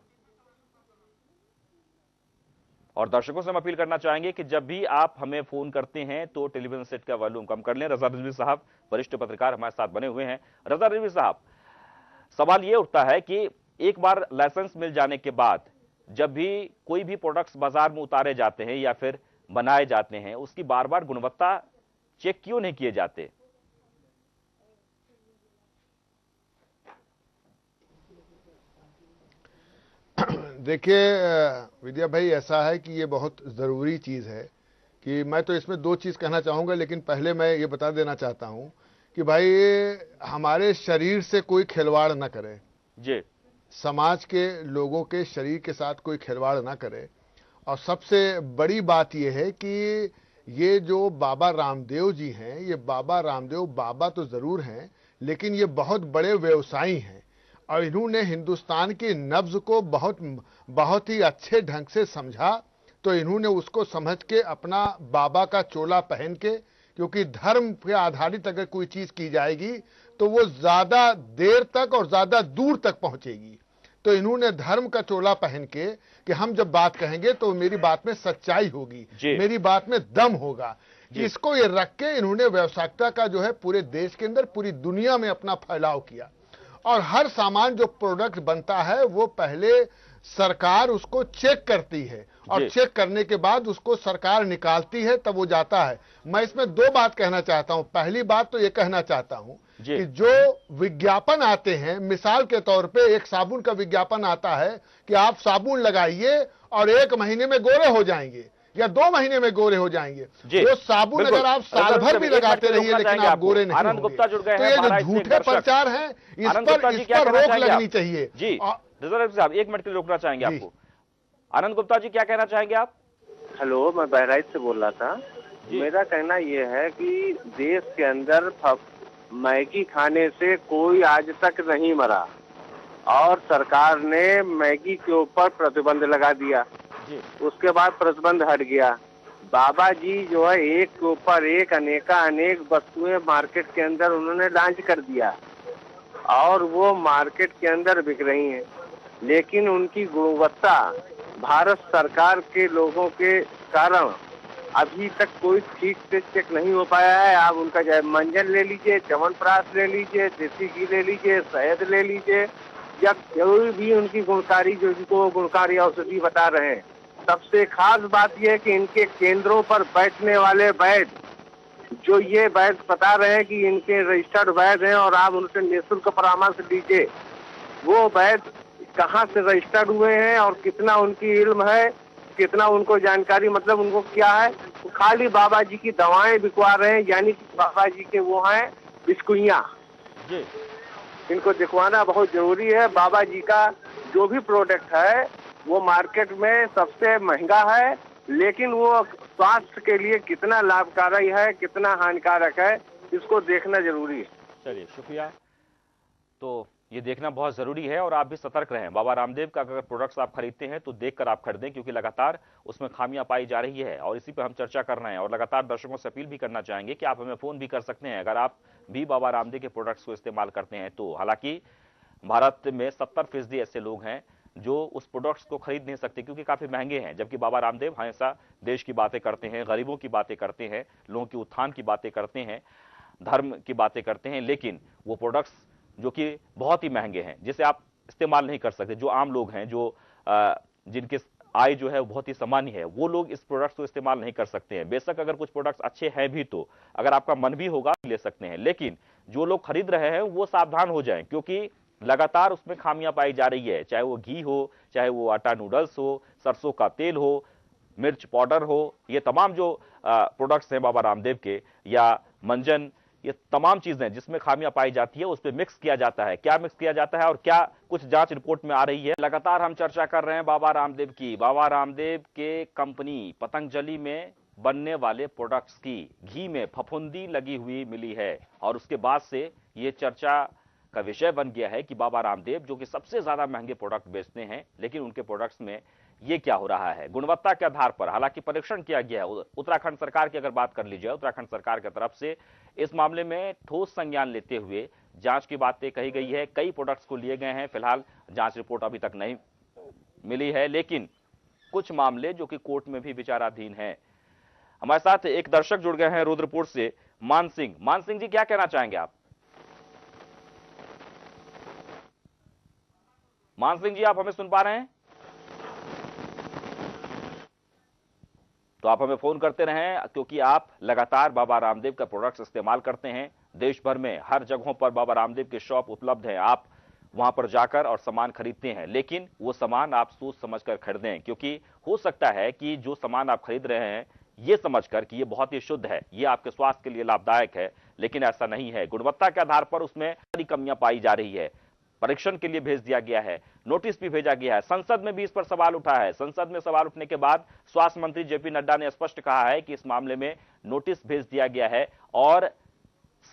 और दर्शकों से हम अपील करना चाहेंगे कि जब भी आप हमें फोन करते हैं तो टेलीविजन सेट का वॉल्यूम कम कर लें। रजा रिजवी साहब वरिष्ठ पत्रकार हमारे साथ बने हुए हैं। रजा रिजवी साहब, सवाल यह उठता है कि एक बार लाइसेंस मिल जाने के बाद जब भी कोई भी प्रोडक्ट्स बाजार में उतारे जाते हैं या फिर बनाए जाते हैं, उसकी बार बार गुणवत्ता चेक क्यों नहीं किए जाते? देखिए विद्या भाई, ऐसा है कि ये बहुत ज़रूरी चीज़ है कि मैं तो इसमें दो चीज़ कहना चाहूँगा, लेकिन पहले मैं ये बता देना चाहता हूँ कि भाई हमारे शरीर से कोई खिलवाड़ ना करे जी, समाज के लोगों के शरीर के साथ कोई खिलवाड़ ना करे। और सबसे बड़ी बात यह है कि ये जो बाबा रामदेव जी हैं, ये बाबा रामदेव बाबा तो ज़रूर हैं, लेकिन ये बहुत बड़े व्यवसायी हैं और इन्होंने हिंदुस्तान की नब्ज को बहुत ही अच्छे ढंग से समझा। तो इन्होंने उसको समझ के अपना बाबा का चोला पहन के, क्योंकि धर्म पे आधारित अगर कोई चीज़ की जाएगी तो वो ज़्यादा देर तक और ज़्यादा दूर तक पहुंचेगी। तो इन्होंने धर्म का चोला पहन के कि हम जब बात कहेंगे तो मेरी बात में सच्चाई होगी, मेरी बात में दम होगा, इसको ये रख के इन्होंने व्यावसायिकता का जो है पूरे देश के अंदर, पूरी दुनिया में अपना फैलाव किया। और हर सामान जो प्रोडक्ट बनता है वो पहले सरकार उसको चेक करती है और चेक करने के बाद उसको सरकार निकालती है, तब वो जाता है। मैं इसमें दो बात कहना चाहता हूं। पहली बात तो ये कहना चाहता हूं कि जो विज्ञापन आते हैं, मिसाल के तौर पे एक साबुन का विज्ञापन आता है कि आप साबुन लगाइए और 1 महीने में गोरे हो जाएंगे या 2 महीने में गोरे हो जाएंगे। वो साबुन अगर आप साल भर भी लगाते रहिए लेकिन आप गोरे नहीं आनंद गुप्ता जुड़ गए तो हैं। ये जो झूठे प्रचार हैं, इस पर रोक लगनी चाहिए। जी रिजवी साहब, 1 मिनट के लिए रोकना चाहेंगे आपको। आनंद गुप्ता जी, क्या कहना चाहेंगे आप? हेलो, मैं बहराइच से बोल रहा था। मेरा कहना यह है कि देश के अंदर मैगी खाने से कोई आज तक नहीं मरा और सरकार ने मैगी के ऊपर प्रतिबंध लगा दिया। उसके बाद प्रतिबंध हट गया। बाबा जी जो है एक के ऊपर एक अनेक वस्तुएं मार्केट के अंदर उन्होंने लॉन्च कर दिया और वो मार्केट के अंदर बिक रही हैं, लेकिन उनकी गुणवत्ता भारत सरकार के लोगों के कारण अभी तक कोई ठीक से चेक नहीं हो पाया है। आप उनका चाहे मंजन ले लीजिए, च्यवनप्राश ले लीजिए, देसी घी ले लीजिए, शहद ले लीजिए या कोई भी उनकी गुणकारी जो इनको गुणकारी औषधि बता रहे हैं। सबसे खास बात यह है कि इनके केंद्रों पर बैठने वाले वैद्य जो ये वैद्य बता रहे हैं कि इनके रजिस्टर्ड वैद्य हैं और आप उनसे निःशुल्क परामर्श लीजिए, वो वैद्य कहाँ से रजिस्टर्ड हुए हैं और कितना उनकी इल्म है, कितना उनको जानकारी, मतलब उनको क्या है। वो खाली बाबा जी की दवाएं बिकवा रहे हैं, यानी कि बाबा जी के वो हैं बिस्कुइयाँ। इनको दिखवाना बहुत जरूरी है। बाबा जी का जो भी प्रोडक्ट है वो मार्केट में सबसे महंगा है, लेकिन वो स्वास्थ्य के लिए कितना लाभकारी है, कितना हानिकारक है, इसको देखना जरूरी है। चलिए, शुक्रिया। तो ये देखना बहुत जरूरी है और आप भी सतर्क रहें। बाबा रामदेव का अगर प्रोडक्ट्स आप खरीदते हैं तो देखकर आप खरीदें, क्योंकि लगातार उसमें खामियां पाई जा रही है और इसी पर हम चर्चा कर रहे हैं। और लगातार दर्शकों से अपील भी करना चाहेंगे कि आप हमें फोन भी कर सकते हैं अगर आप भी बाबा रामदेव के प्रोडक्ट्स को इस्तेमाल करते हैं तो। हालांकि भारत में 70% ऐसे लोग हैं जो उस प्रोडक्ट्स को खरीद नहीं सकते क्योंकि काफी महंगे हैं, जबकि बाबा रामदेव हमेशा देश की बातें करते हैं, गरीबों की बातें करते हैं, लोगों की उत्थान की बातें करते हैं, धर्म की बातें करते हैं, लेकिन वो प्रोडक्ट्स जो कि बहुत ही महंगे हैं, जिसे आप इस्तेमाल नहीं कर सकते। जो आम लोग हैं, जो जिनके आय जो है वो बहुत ही सामान्य है, वो लोग इस प्रोडक्ट्स को इस्तेमाल नहीं कर सकते हैं। बेशक अगर कुछ प्रोडक्ट्स अच्छे हैं भी तो अगर आपका मन भी होगा ले सकते हैं, लेकिन जो लोग खरीद रहे हैं वो सावधान हो जाएं, क्योंकि लगातार उसमें खामियां पाई जा रही है। चाहे वो घी हो, चाहे वो आटा नूडल्स हो, सरसों का तेल हो, मिर्च पाउडर हो, ये तमाम जो प्रोडक्ट्स हैं बाबा रामदेव के, या मंजन, ये तमाम चीजें जिसमें खामियां पाई जाती है उस पर मिक्स किया जाता है। क्या मिक्स किया जाता है और क्या कुछ जांच रिपोर्ट में आ रही है, लगातार हम चर्चा कर रहे हैं बाबा रामदेव की। बाबा रामदेव के कंपनी पतंजलि में बनने वाले प्रोडक्ट्स की घी में फफूंदी लगी हुई मिली है और उसके बाद से ये चर्चा का विषय बन गया है कि बाबा रामदेव जो कि सबसे ज्यादा महंगे प्रोडक्ट बेचते हैं, लेकिन उनके प्रोडक्ट्स में ये क्या हो रहा है। गुणवत्ता के आधार पर हालांकि परीक्षण किया गया है। उत्तराखंड सरकार की अगर बात कर ली जाए, उत्तराखंड सरकार की तरफ से इस मामले में ठोस संज्ञान लेते हुए जांच की बातें कही गई है। कई प्रोडक्ट्स को लिए गए हैं, फिलहाल जांच रिपोर्ट अभी तक नहीं मिली है, लेकिन कुछ मामले जो कि कोर्ट में भी विचाराधीन हैं। हमारे साथ एक दर्शक जुड़ गए हैं रुद्रपुर से, मान सिंह। मान सिंह जी, क्या कहना चाहेंगे आप? मान सिंह जी, आप हमें सुन पा रहे हैं? तो आप हमें फोन करते रहें, क्योंकि आप लगातार बाबा रामदेव का प्रोडक्ट्स इस्तेमाल करते हैं। देश भर में हर जगहों पर बाबा रामदेव के शॉप उपलब्ध हैं, आप वहां पर जाकर और सामान खरीदते हैं, लेकिन वो सामान आप सोच समझकर खरीदें, क्योंकि हो सकता है कि जो सामान आप खरीद रहे हैं ये समझकर कि ये बहुत ही शुद्ध है, ये आपके स्वास्थ्य के लिए लाभदायक है, लेकिन ऐसा नहीं है। गुणवत्ता के आधार पर उसमें बड़ी कमियां पाई जा रही है। परीक्षण के लिए भेज दिया गया है, नोटिस भी भेजा गया है, संसद में भी इस पर सवाल उठा है। संसद में सवाल उठने के बाद स्वास्थ्य मंत्री जेपी नड्डा ने स्पष्ट कहा है कि इस मामले में नोटिस भेज दिया गया है और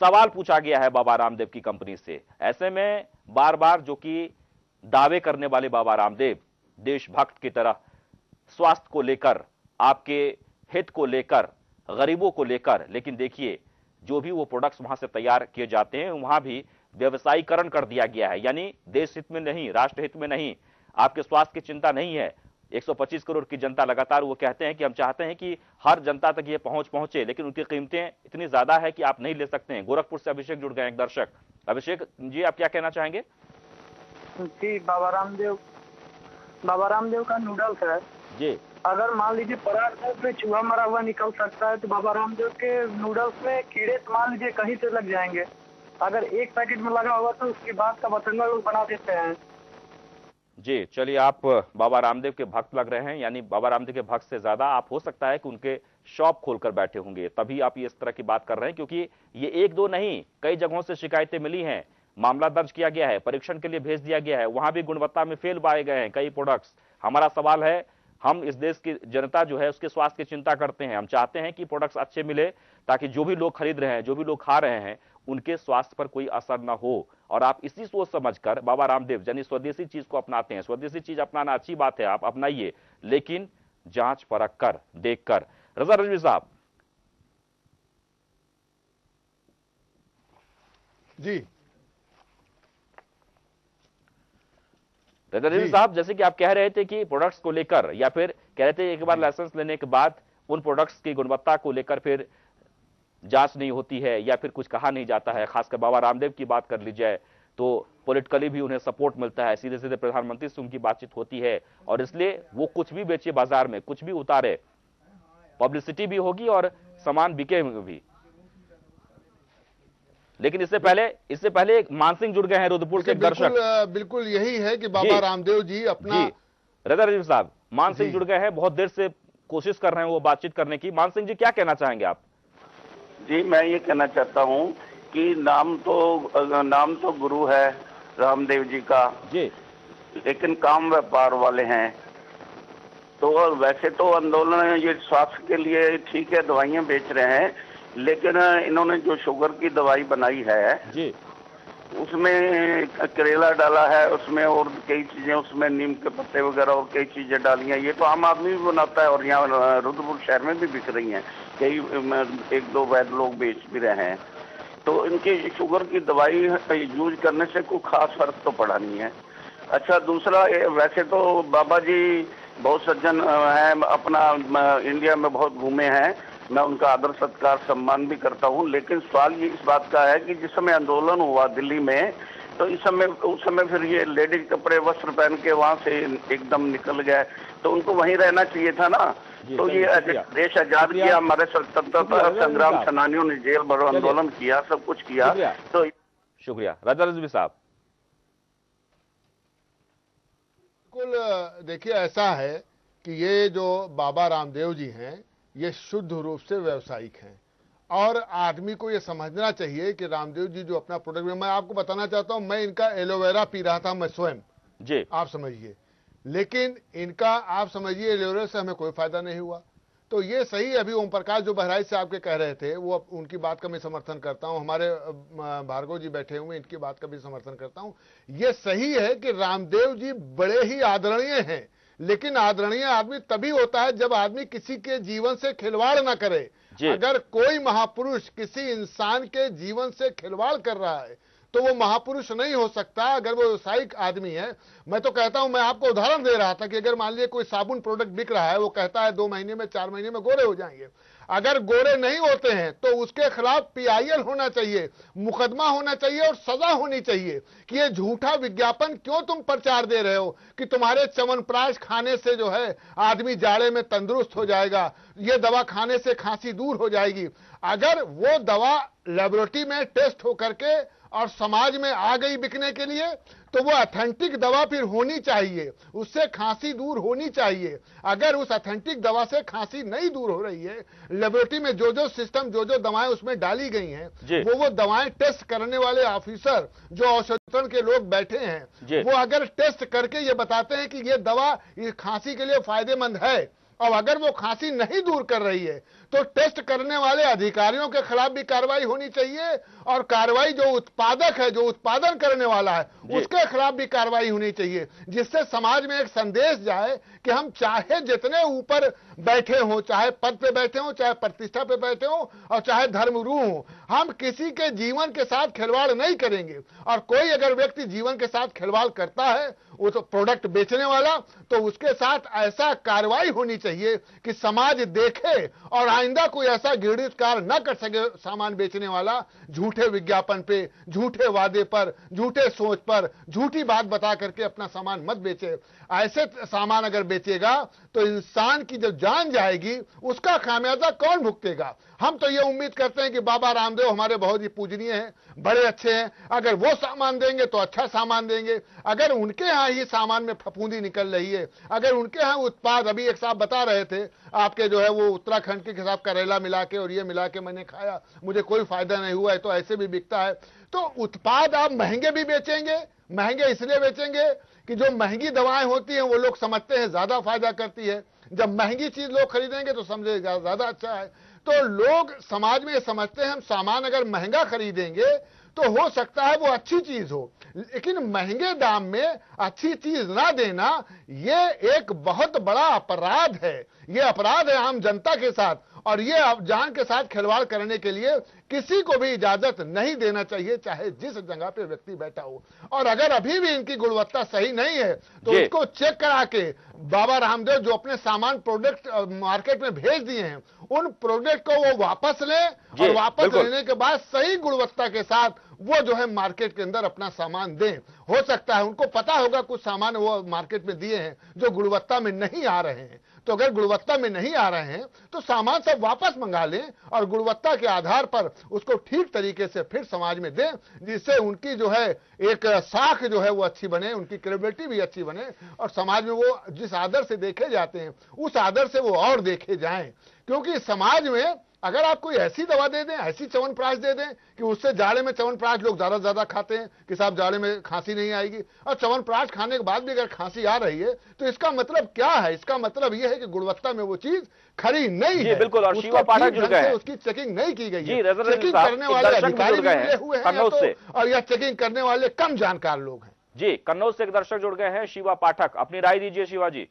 सवाल पूछा गया है बाबा रामदेव की कंपनी से। ऐसे में बार बार जो कि दावे करने वाले बाबा रामदेव देशभक्त की तरह स्वास्थ्य को लेकर, आपके हित को लेकर, गरीबों को लेकर, लेकिन देखिए जो भी वो प्रोडक्ट्स वहां से तैयार किए जाते हैं वहां भी व्यवसायीकरण कर दिया गया है, यानी देश हित में नहीं, राष्ट्र हित में नहीं, आपके स्वास्थ्य की चिंता नहीं है। 125 करोड़ की जनता लगातार वो कहते हैं कि हम चाहते हैं कि हर जनता तक ये पहुंचे, लेकिन उनकी कीमतें इतनी ज्यादा है कि आप नहीं ले सकते हैं। गोरखपुर से अभिषेक जुड़ गए, एक दर्शक। अभिषेक जी, आप क्या कहना चाहेंगे? जी, बाबा रामदेव का नूडल्स है जी, अगर मान लीजिए पराठे में चूहा मरा हुआ निकल सकता है, तो बाबा रामदेव के नूडल्स में कीड़े मान लीजिए कहीं से लग जाएंगे। अगर एक पैकेट में लगा हुआ तो उसके बाद का बतंगा लोग बना देते हैं। जी, चलिए, आप बाबा रामदेव के भक्त लग रहे हैं, यानी बाबा रामदेव के भक्त से ज्यादा आप हो सकता है कि उनके शॉप खोलकर बैठे होंगे, तभी आप ये इस तरह की बात कर रहे हैं, क्योंकि ये एक दो नहीं, कई जगहों से शिकायतें मिली हैं, मामला दर्ज किया गया है, परीक्षण के लिए भेज दिया गया है, वहां भी गुणवत्ता में फेल पाए गए हैं कई प्रोडक्ट्स। हमारा सवाल है, हम इस देश की जनता जो है उसके स्वास्थ्य की चिंता करते हैं, हम चाहते हैं कि प्रोडक्ट्स अच्छे मिले, ताकि जो भी लोग खरीद रहे हैं, जो भी लोग खा रहे हैं, उनके स्वास्थ्य पर कोई असर ना हो। और आप इसी सोच समझकर बाबा रामदेव यानी स्वदेशी चीज को अपनाते हैं। स्वदेशी चीज अपनाना अच्छी बात है, आप अपनाइए, लेकिन जांच परख कर, देख कर। रजा रिजवी साहब जी, रजा रिजवी साहब, जैसे कि आप कह रहे थे कि प्रोडक्ट्स को लेकर, या फिर कह रहे थे एक बार लाइसेंस लेने के बाद उन प्रोडक्ट्स की गुणवत्ता को लेकर फिर जांच नहीं होती है या फिर कुछ कहा नहीं जाता है। खासकर बाबा रामदेव की बात कर ली जाए तो पॉलिटिकली भी उन्हें सपोर्ट मिलता है, सीधे सीधे प्रधानमंत्री से उनकी बातचीत होती है, और इसलिए वो कुछ भी बेचे बाजार में, कुछ भी उतारे, पब्लिसिटी भी होगी और सामान बिके भी। लेकिन इससे पहले एक मान सिंह जुड़ गए हैं रुद्रपुर से, दर्शक। बिल्कुल यही है कि बाबा रामदेव जी अपना। रजा रिजवी साहब, मान सिंह जुड़ गए हैं, बहुत देर से कोशिश कर रहे हैं वो बातचीत करने की। मान सिंह जी, क्या कहना चाहेंगे आप? जी, मैं ये कहना चाहता हूँ कि नाम तो गुरु है रामदेव जी का जी, लेकिन काम व्यापार वाले हैं। तो वैसे तो आंदोलन ये स्वास्थ्य के लिए ठीक है, दवाइयाँ बेच रहे हैं, लेकिन इन्होंने जो शुगर की दवाई बनाई है जी, उसमें करेला डाला है, उसमें और कई चीजें, उसमें नीम के पत्ते वगैरह और कई चीजें डाली हैं। ये तो आम आदमी भी बनाता है, और यहाँ रुद्रपुर शहर में भी बिक रही हैं, कई एक दो वैद लोग बेच भी रहे हैं। तो इनकी शुगर की दवाई यूज करने से कोई खास फर्क तो पड़ा नहीं है। अच्छा, दूसरा, वैसे तो बाबा जी बहुत सज्जन हैं, अपना इंडिया में बहुत घूमे हैं, मैं उनका आदर सत्कार सम्मान भी करता हूं, लेकिन सवाल ये इस बात का है कि जिस समय आंदोलन हुआ दिल्ली में, तो उस समय फिर ये लेडीज कपड़े वस्त्र पहन के वहां से एकदम निकल गए, तो उनको वहीं रहना चाहिए था ना। तो ये देश आजाद किया, हमारे स्वतंत्रता संग्राम सेनानियों ने जेल भरो आंदोलन किया, सब कुछ किया। तो शुक्रिया। रजा रिजवी साहब, बिल्कुल देखिए, ऐसा है कि ये जो बाबा रामदेव जी हैं ये शुद्ध रूप से व्यावसायिक हैं, और आदमी को ये समझना चाहिए कि रामदेव जी जो अपना प्रोडक्ट, मैं आपको बताना चाहता हूं, मैं इनका एलोवेरा पी रहा था, मैं स्वयं जी, आप समझिए, लेकिन इनका आप समझिए एलोवेरा से हमें कोई फायदा नहीं हुआ। तो ये सही, अभी ओम प्रकाश जो बहराइच से आपके कह रहे थे, वो उनकी बात का मैं समर्थन करता हूं, हमारे भार्गव जी बैठे हुए, इनकी बात का भी समर्थन करता हूं। ये सही है कि रामदेव जी बड़े ही आदरणीय हैं, लेकिन आदरणीय आदमी तभी होता है जब आदमी किसी के जीवन से खिलवाड़ ना करे। अगर कोई महापुरुष किसी इंसान के जीवन से खिलवाड़ कर रहा है तो वो महापुरुष नहीं हो सकता अगर वो व्यवसायिक आदमी है। मैं तो कहता हूं, मैं आपको उदाहरण दे रहा था कि अगर मान लीजिए कोई साबुन प्रोडक्ट बिक रहा है, वो कहता है 2 महीने में 4 महीने में गोरे हो जाएंगे। अगर गोरे नहीं होते हैं तो उसके खिलाफ PIL होना चाहिए, मुकदमा होना चाहिए और सजा होनी चाहिए कि ये झूठा विज्ञापन क्यों तुम प्रचार दे रहे हो कि तुम्हारे च्यवनप्राश खाने से जो है आदमी जाड़े में तंदुरुस्त हो जाएगा, ये दवा खाने से खांसी दूर हो जाएगी। अगर वो दवा लेबोरेटरी में टेस्ट हो करके और समाज में आ गई बिकने के लिए, तो वो ऑथेंटिक दवा फिर होनी चाहिए, उससे खांसी दूर होनी चाहिए। अगर उस ऑथेंटिक दवा से खांसी नहीं दूर हो रही है, लेबोरेटरी में जो सिस्टम जो दवाएं उसमें डाली गई हैं, वो दवाएं टेस्ट करने वाले ऑफिसर जो औषधन के लोग बैठे हैं, वो अगर टेस्ट करके ये बताते हैं कि ये दवा ये खांसी के लिए फायदेमंद है, और अगर वो खांसी नहीं दूर कर रही है, तो टेस्ट करने वाले अधिकारियों के खिलाफ भी कार्रवाई होनी चाहिए, और कार्रवाई जो उत्पादक है, जो उत्पादन करने वाला है, उसके खिलाफ भी कार्रवाई होनी चाहिए, जिससे समाज में एक संदेश जाए कि हम चाहे जितने ऊपर बैठे हों, चाहे पद पे बैठे हों, चाहे प्रतिष्ठा पे बैठे हों, और चाहे धर्मगुरु हों, हम किसी के जीवन के साथ खिलवाड़ नहीं करेंगे। और कोई अगर व्यक्ति जीवन के साथ खिलवाड़ करता है, वो तो प्रोडक्ट बेचने वाला, तो उसके साथ ऐसा कार्रवाई होनी चाहिए कि समाज देखे और आइंदा कोई ऐसा घृणित कार्य न कर सके सामान बेचने वाला, झूठे विज्ञापन पे, झूठे वादे पर, झूठे सोच पर, झूठी बात बता करके अपना सामान मत बेचे। ऐसे सामान अगर बेचेगा तो इंसान की जब जान जाएगी, उसका खामियाजा कौन भुगतेगा? हम तो ये उम्मीद करते हैं कि बाबा रामदेव हमारे बहुत ही पूजनीय हैं, बड़े अच्छे हैं, अगर वो सामान देंगे तो अच्छा सामान देंगे। अगर उनके यहाँ ही सामान में फफूंदी निकल रही है, अगर उनके यहाँ उत्पाद, अभी एक साहब बता रहे थे आपके जो है वो उत्तराखंड के खिलाफ करेला मिला के और ये मिला के मैंने खाया, मुझे कोई फायदा नहीं हुआ है, तो ऐसे भी बिकता है। तो उत्पाद आप महंगे भी बेचेंगे, महंगे इसलिए बेचेंगे कि जो महंगी दवाएं होती हैं वो लोग समझते हैं ज्यादा फायदा करती है। जब महंगी चीज लोग खरीदेंगे तो समझेगा ज्यादा अच्छा है। तो लोग समाज में समझते हैं हम सामान अगर महंगा खरीदेंगे तो हो सकता है वो अच्छी चीज हो, लेकिन महंगे दाम में अच्छी चीज ना देना ये एक बहुत बड़ा अपराध है। ये अपराध है आम जनता के साथ, और ये जान के साथ खिलवाड़ करने के लिए किसी को भी इजाजत नहीं देना चाहिए, चाहे जिस जगह पे व्यक्ति बैठा हो। और अगर अभी भी इनकी गुणवत्ता सही नहीं है तो इसको चेक करा के बाबा रामदेव जो अपने सामान प्रोडक्ट मार्केट में भेज दिए हैं, उन प्रोडक्ट को वो वापस लें, और वापस लेने के बाद सही गुणवत्ता के साथ वो जो है मार्केट के अंदर अपना सामान दें। हो सकता है उनको पता होगा कुछ सामान वो मार्केट में दिए हैं जो गुणवत्ता में नहीं आ रहे हैं, तो अगर गुणवत्ता में नहीं आ रहे हैं तो सामान सब वापस मंगा लें और गुणवत्ता के आधार पर उसको ठीक तरीके से फिर समाज में दें, जिससे उनकी जो है एक साख जो है वो अच्छी बने, उनकी क्रेडिबिलिटी भी अच्छी बने, और समाज में वो जिस आदर से देखे जाते हैं उस आदर से वो और देखे जाएं। क्योंकि समाज में अगर आप कोई ऐसी दवा दे दें, ऐसी च्यवनप्राश दे दें कि उससे जाड़े में च्यवनप्राश लोग ज्यादा से ज्यादा खाते हैं कि साहब जाड़े में खांसी नहीं आएगी, और च्यवनप्राश खाने के बाद भी अगर खांसी आ रही है तो इसका मतलब क्या है? इसका मतलब यह है कि गुणवत्ता में वो चीज खरी नहीं है। बिल्कुल, और शिवा पाठक जुड़ गए हैं, उसकी चेकिंग नहीं की गई है, चेकिंग करने वाले अधिकारी जुड़े हुए हैं, और यह चेकिंग करने वाले कम जानकार लोग हैं। जी, कन्नौज से एक दर्शक जुड़ गए हैं, शिवा पाठक, अपनी राय दीजिए शिवा जी।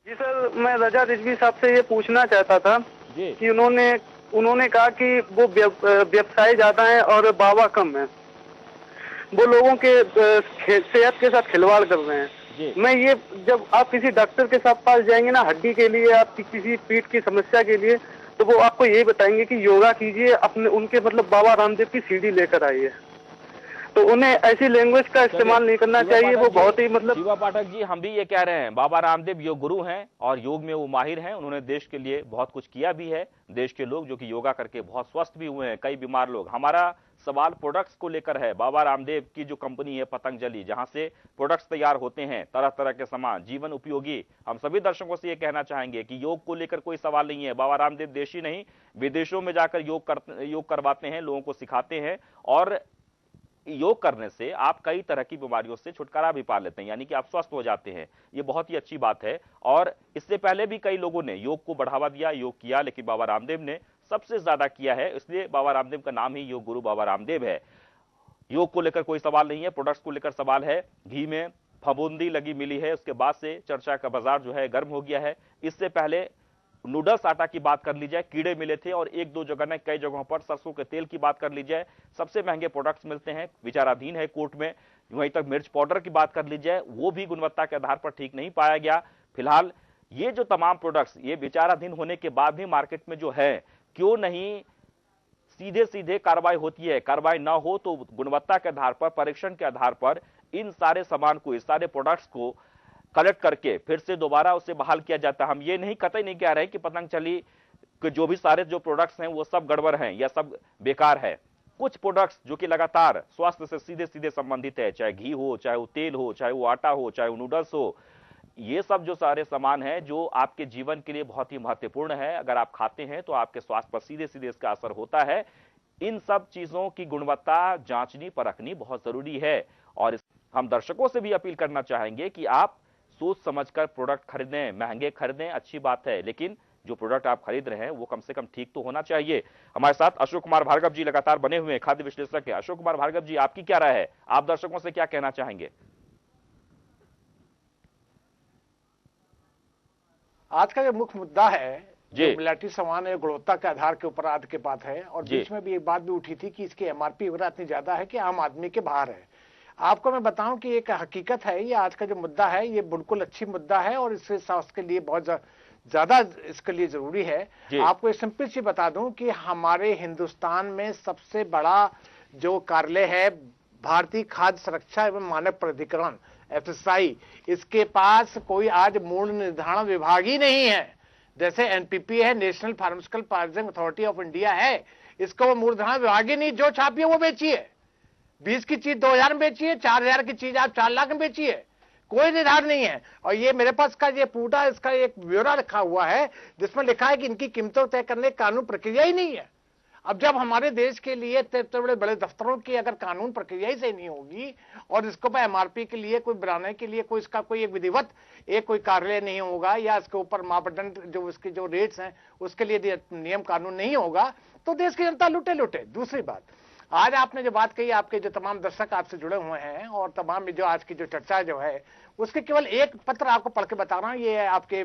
जी सर, मैं रजा रिजवी साहब से ये पूछना चाहता था कि उन्होंने कहा कि वो व्यवसाय ज्यादा है और बाबा कम है, वो लोगों के सेहत के साथ खिलवाड़ कर रहे हैं। मैं ये, जब आप किसी डॉक्टर के साथ पास जाएंगे ना हड्डी के लिए, आपकी किसी पीठ की समस्या के लिए, तो वो आपको यही बताएंगे कि योगा कीजिए, अपने उनके मतलब बाबा रामदेव की सीडी लेकर आइए। तो उन्हें ऐसी लैंग्वेज का इस्तेमाल नहीं करना चाहिए, वो बहुत ही मतलब। शिवा पाठक जी, हम भी ये कह रहे हैं, बाबा रामदेव योग गुरु हैं और योग में वो माहिर हैं, उन्होंने देश के लिए बहुत कुछ किया भी है। देश के लोग जो कि योगा करके बहुत स्वस्थ भी हुए हैं, कई बीमार लोग। हमारा सवाल प्रोडक्ट्स को लेकर है। बाबा रामदेव की जो कंपनी है पतंजलि, जहां से प्रोडक्ट्स तैयार होते हैं, तरह तरह के सामान, जीवन उपयोगी, हम सभी दर्शकों से ये कहना चाहेंगे कि योग को लेकर कोई सवाल नहीं है। बाबा रामदेव देशी नहीं, विदेशों में जाकर योग करवाते हैं, लोगों को सिखाते हैं, और योग करने से आप कई तरह की बीमारियों से छुटकारा भी पा लेते हैं, यानी कि आप स्वस्थ हो जाते हैं। ये बहुत ही अच्छी बात है, और इससे पहले भी कई लोगों ने योग को बढ़ावा दिया, योग किया, लेकिन बाबा रामदेव ने सबसे ज्यादा किया है, इसलिए बाबा रामदेव का नाम ही योग गुरु बाबा रामदेव है। योग को लेकर कोई सवाल नहीं है, प्रोडक्ट्स को लेकर सवाल है। घी में फफूंदी लगी मिली है, उसके बाद से चर्चा का बाजार जो है गर्म हो गया है। इससे पहले नूडल्स आटा की बात कर ली जाए, कीड़े मिले थे और एक दो जगह में कई जगहों पर सरसों के तेल की बात कर ली जाए, सबसे महंगे प्रोडक्ट्स मिलते हैं, विचाराधीन है कोर्ट में। वहीं तक मिर्च पाउडर की बात कर ली जाए, वो भी गुणवत्ता के आधार पर ठीक नहीं पाया गया। फिलहाल ये जो तमाम प्रोडक्ट्स ये विचाराधीन होने के बाद भी मार्केट में जो है, क्यों नहीं सीधे सीधे कार्रवाई होती है? कार्रवाई ना हो तो गुणवत्ता के आधार पर, परीक्षण के आधार पर इन सारे सामान को, इस सारे प्रोडक्ट्स को कलेक्ट करके फिर से दोबारा उसे बहाल किया जाता है। हम ये नहीं कतई नहीं कह रहे कि पतंजलि के जो भी सारे जो प्रोडक्ट्स हैं वो सब गड़बड़ हैं या सब बेकार है। कुछ प्रोडक्ट्स जो कि लगातार स्वास्थ्य से सीधे सीधे संबंधित है, चाहे घी हो, चाहे वो तेल हो, चाहे वो आटा हो, चाहे वो नूडल्स हो, ये सब जो सारे सामान हैं जो आपके जीवन के लिए बहुत ही महत्वपूर्ण है। अगर आप खाते हैं तो आपके स्वास्थ्य पर सीधे सीधे इसका असर होता है। इन सब चीजों की गुणवत्ता जांचनी परखनी बहुत जरूरी है और हम दर्शकों से भी अपील करना चाहेंगे कि आप सोच समझकर प्रोडक्ट खरीदें। महंगे खरीदें अच्छी बात है, लेकिन जो प्रोडक्ट आप खरीद रहे हैं वो कम से कम ठीक तो होना चाहिए। हमारे साथ अशोक कुमार भार्गव जी लगातार बने हुए हैं, खाद्य विश्लेषक है। अशोक कुमार भार्गव जी, आपकी क्या राय है? आप दर्शकों से क्या कहना चाहेंगे? आज का जो मुख्य मुद्दा है, जो मिलावटी सामान है, गुणवत्ता के आधार के ऊपर आज के बात है, और बीच में भी एक बात भी उठी थी कि इसकी एमआरपी वगैरह इतनी ज्यादा है कि आम आदमी के बाहर है। आपको मैं बताऊं कि एक हकीकत है, ये आज का जो मुद्दा है ये बिल्कुल अच्छी मुद्दा है और इससे स्वास्थ्य के लिए बहुत ज्यादा इसके लिए जरूरी है। आपको एक सिंपल सी बता दूं कि हमारे हिंदुस्तान में सबसे बड़ा जो कार्यालय है भारतीय खाद्य सुरक्षा एवं मानक प्राधिकरण FSI, इसके पास कोई आज मूल्य निर्धारण विभाग ही नहीं है। जैसे NPP है, national pharmaceutical pricing authority of India है, इसका वो मूल्य निर्धारण विभाग ही नहीं। जो छापिए वो बेचिए, 20 की चीज 2000 में बेचिए, 4000 की चीज आप 4 लाख में बेचिए, कोई निर्धारण नहीं है। और ये मेरे पास का ये पूरा इसका एक ब्यौरा रखा हुआ है जिसमें लिखा है कि इनकी कीमतों तय करने की कानून प्रक्रिया ही नहीं है। अब जब हमारे देश के लिए इतने बड़े बड़े दफ्तरों की अगर कानून प्रक्रिया ही सही नहीं होगी और इसको पर MRP के लिए कोई बनाने के लिए कोई इसका कोई एक विधिवत एक कोई कार्यालय नहीं होगा या इसके ऊपर मापदंड जो इसके जो रेट्स हैं उसके लिए नियम कानून नहीं होगा तो देश की जनता लुटे। दूसरी बात, आज आपने जो बात कही, आपके जो तमाम दर्शक आपसे जुड़े हुए हैं और तमाम जो आज की जो चर्चा जो है उसके केवल एक पत्र आपको पढ़ के बता रहा हूं। ये आपके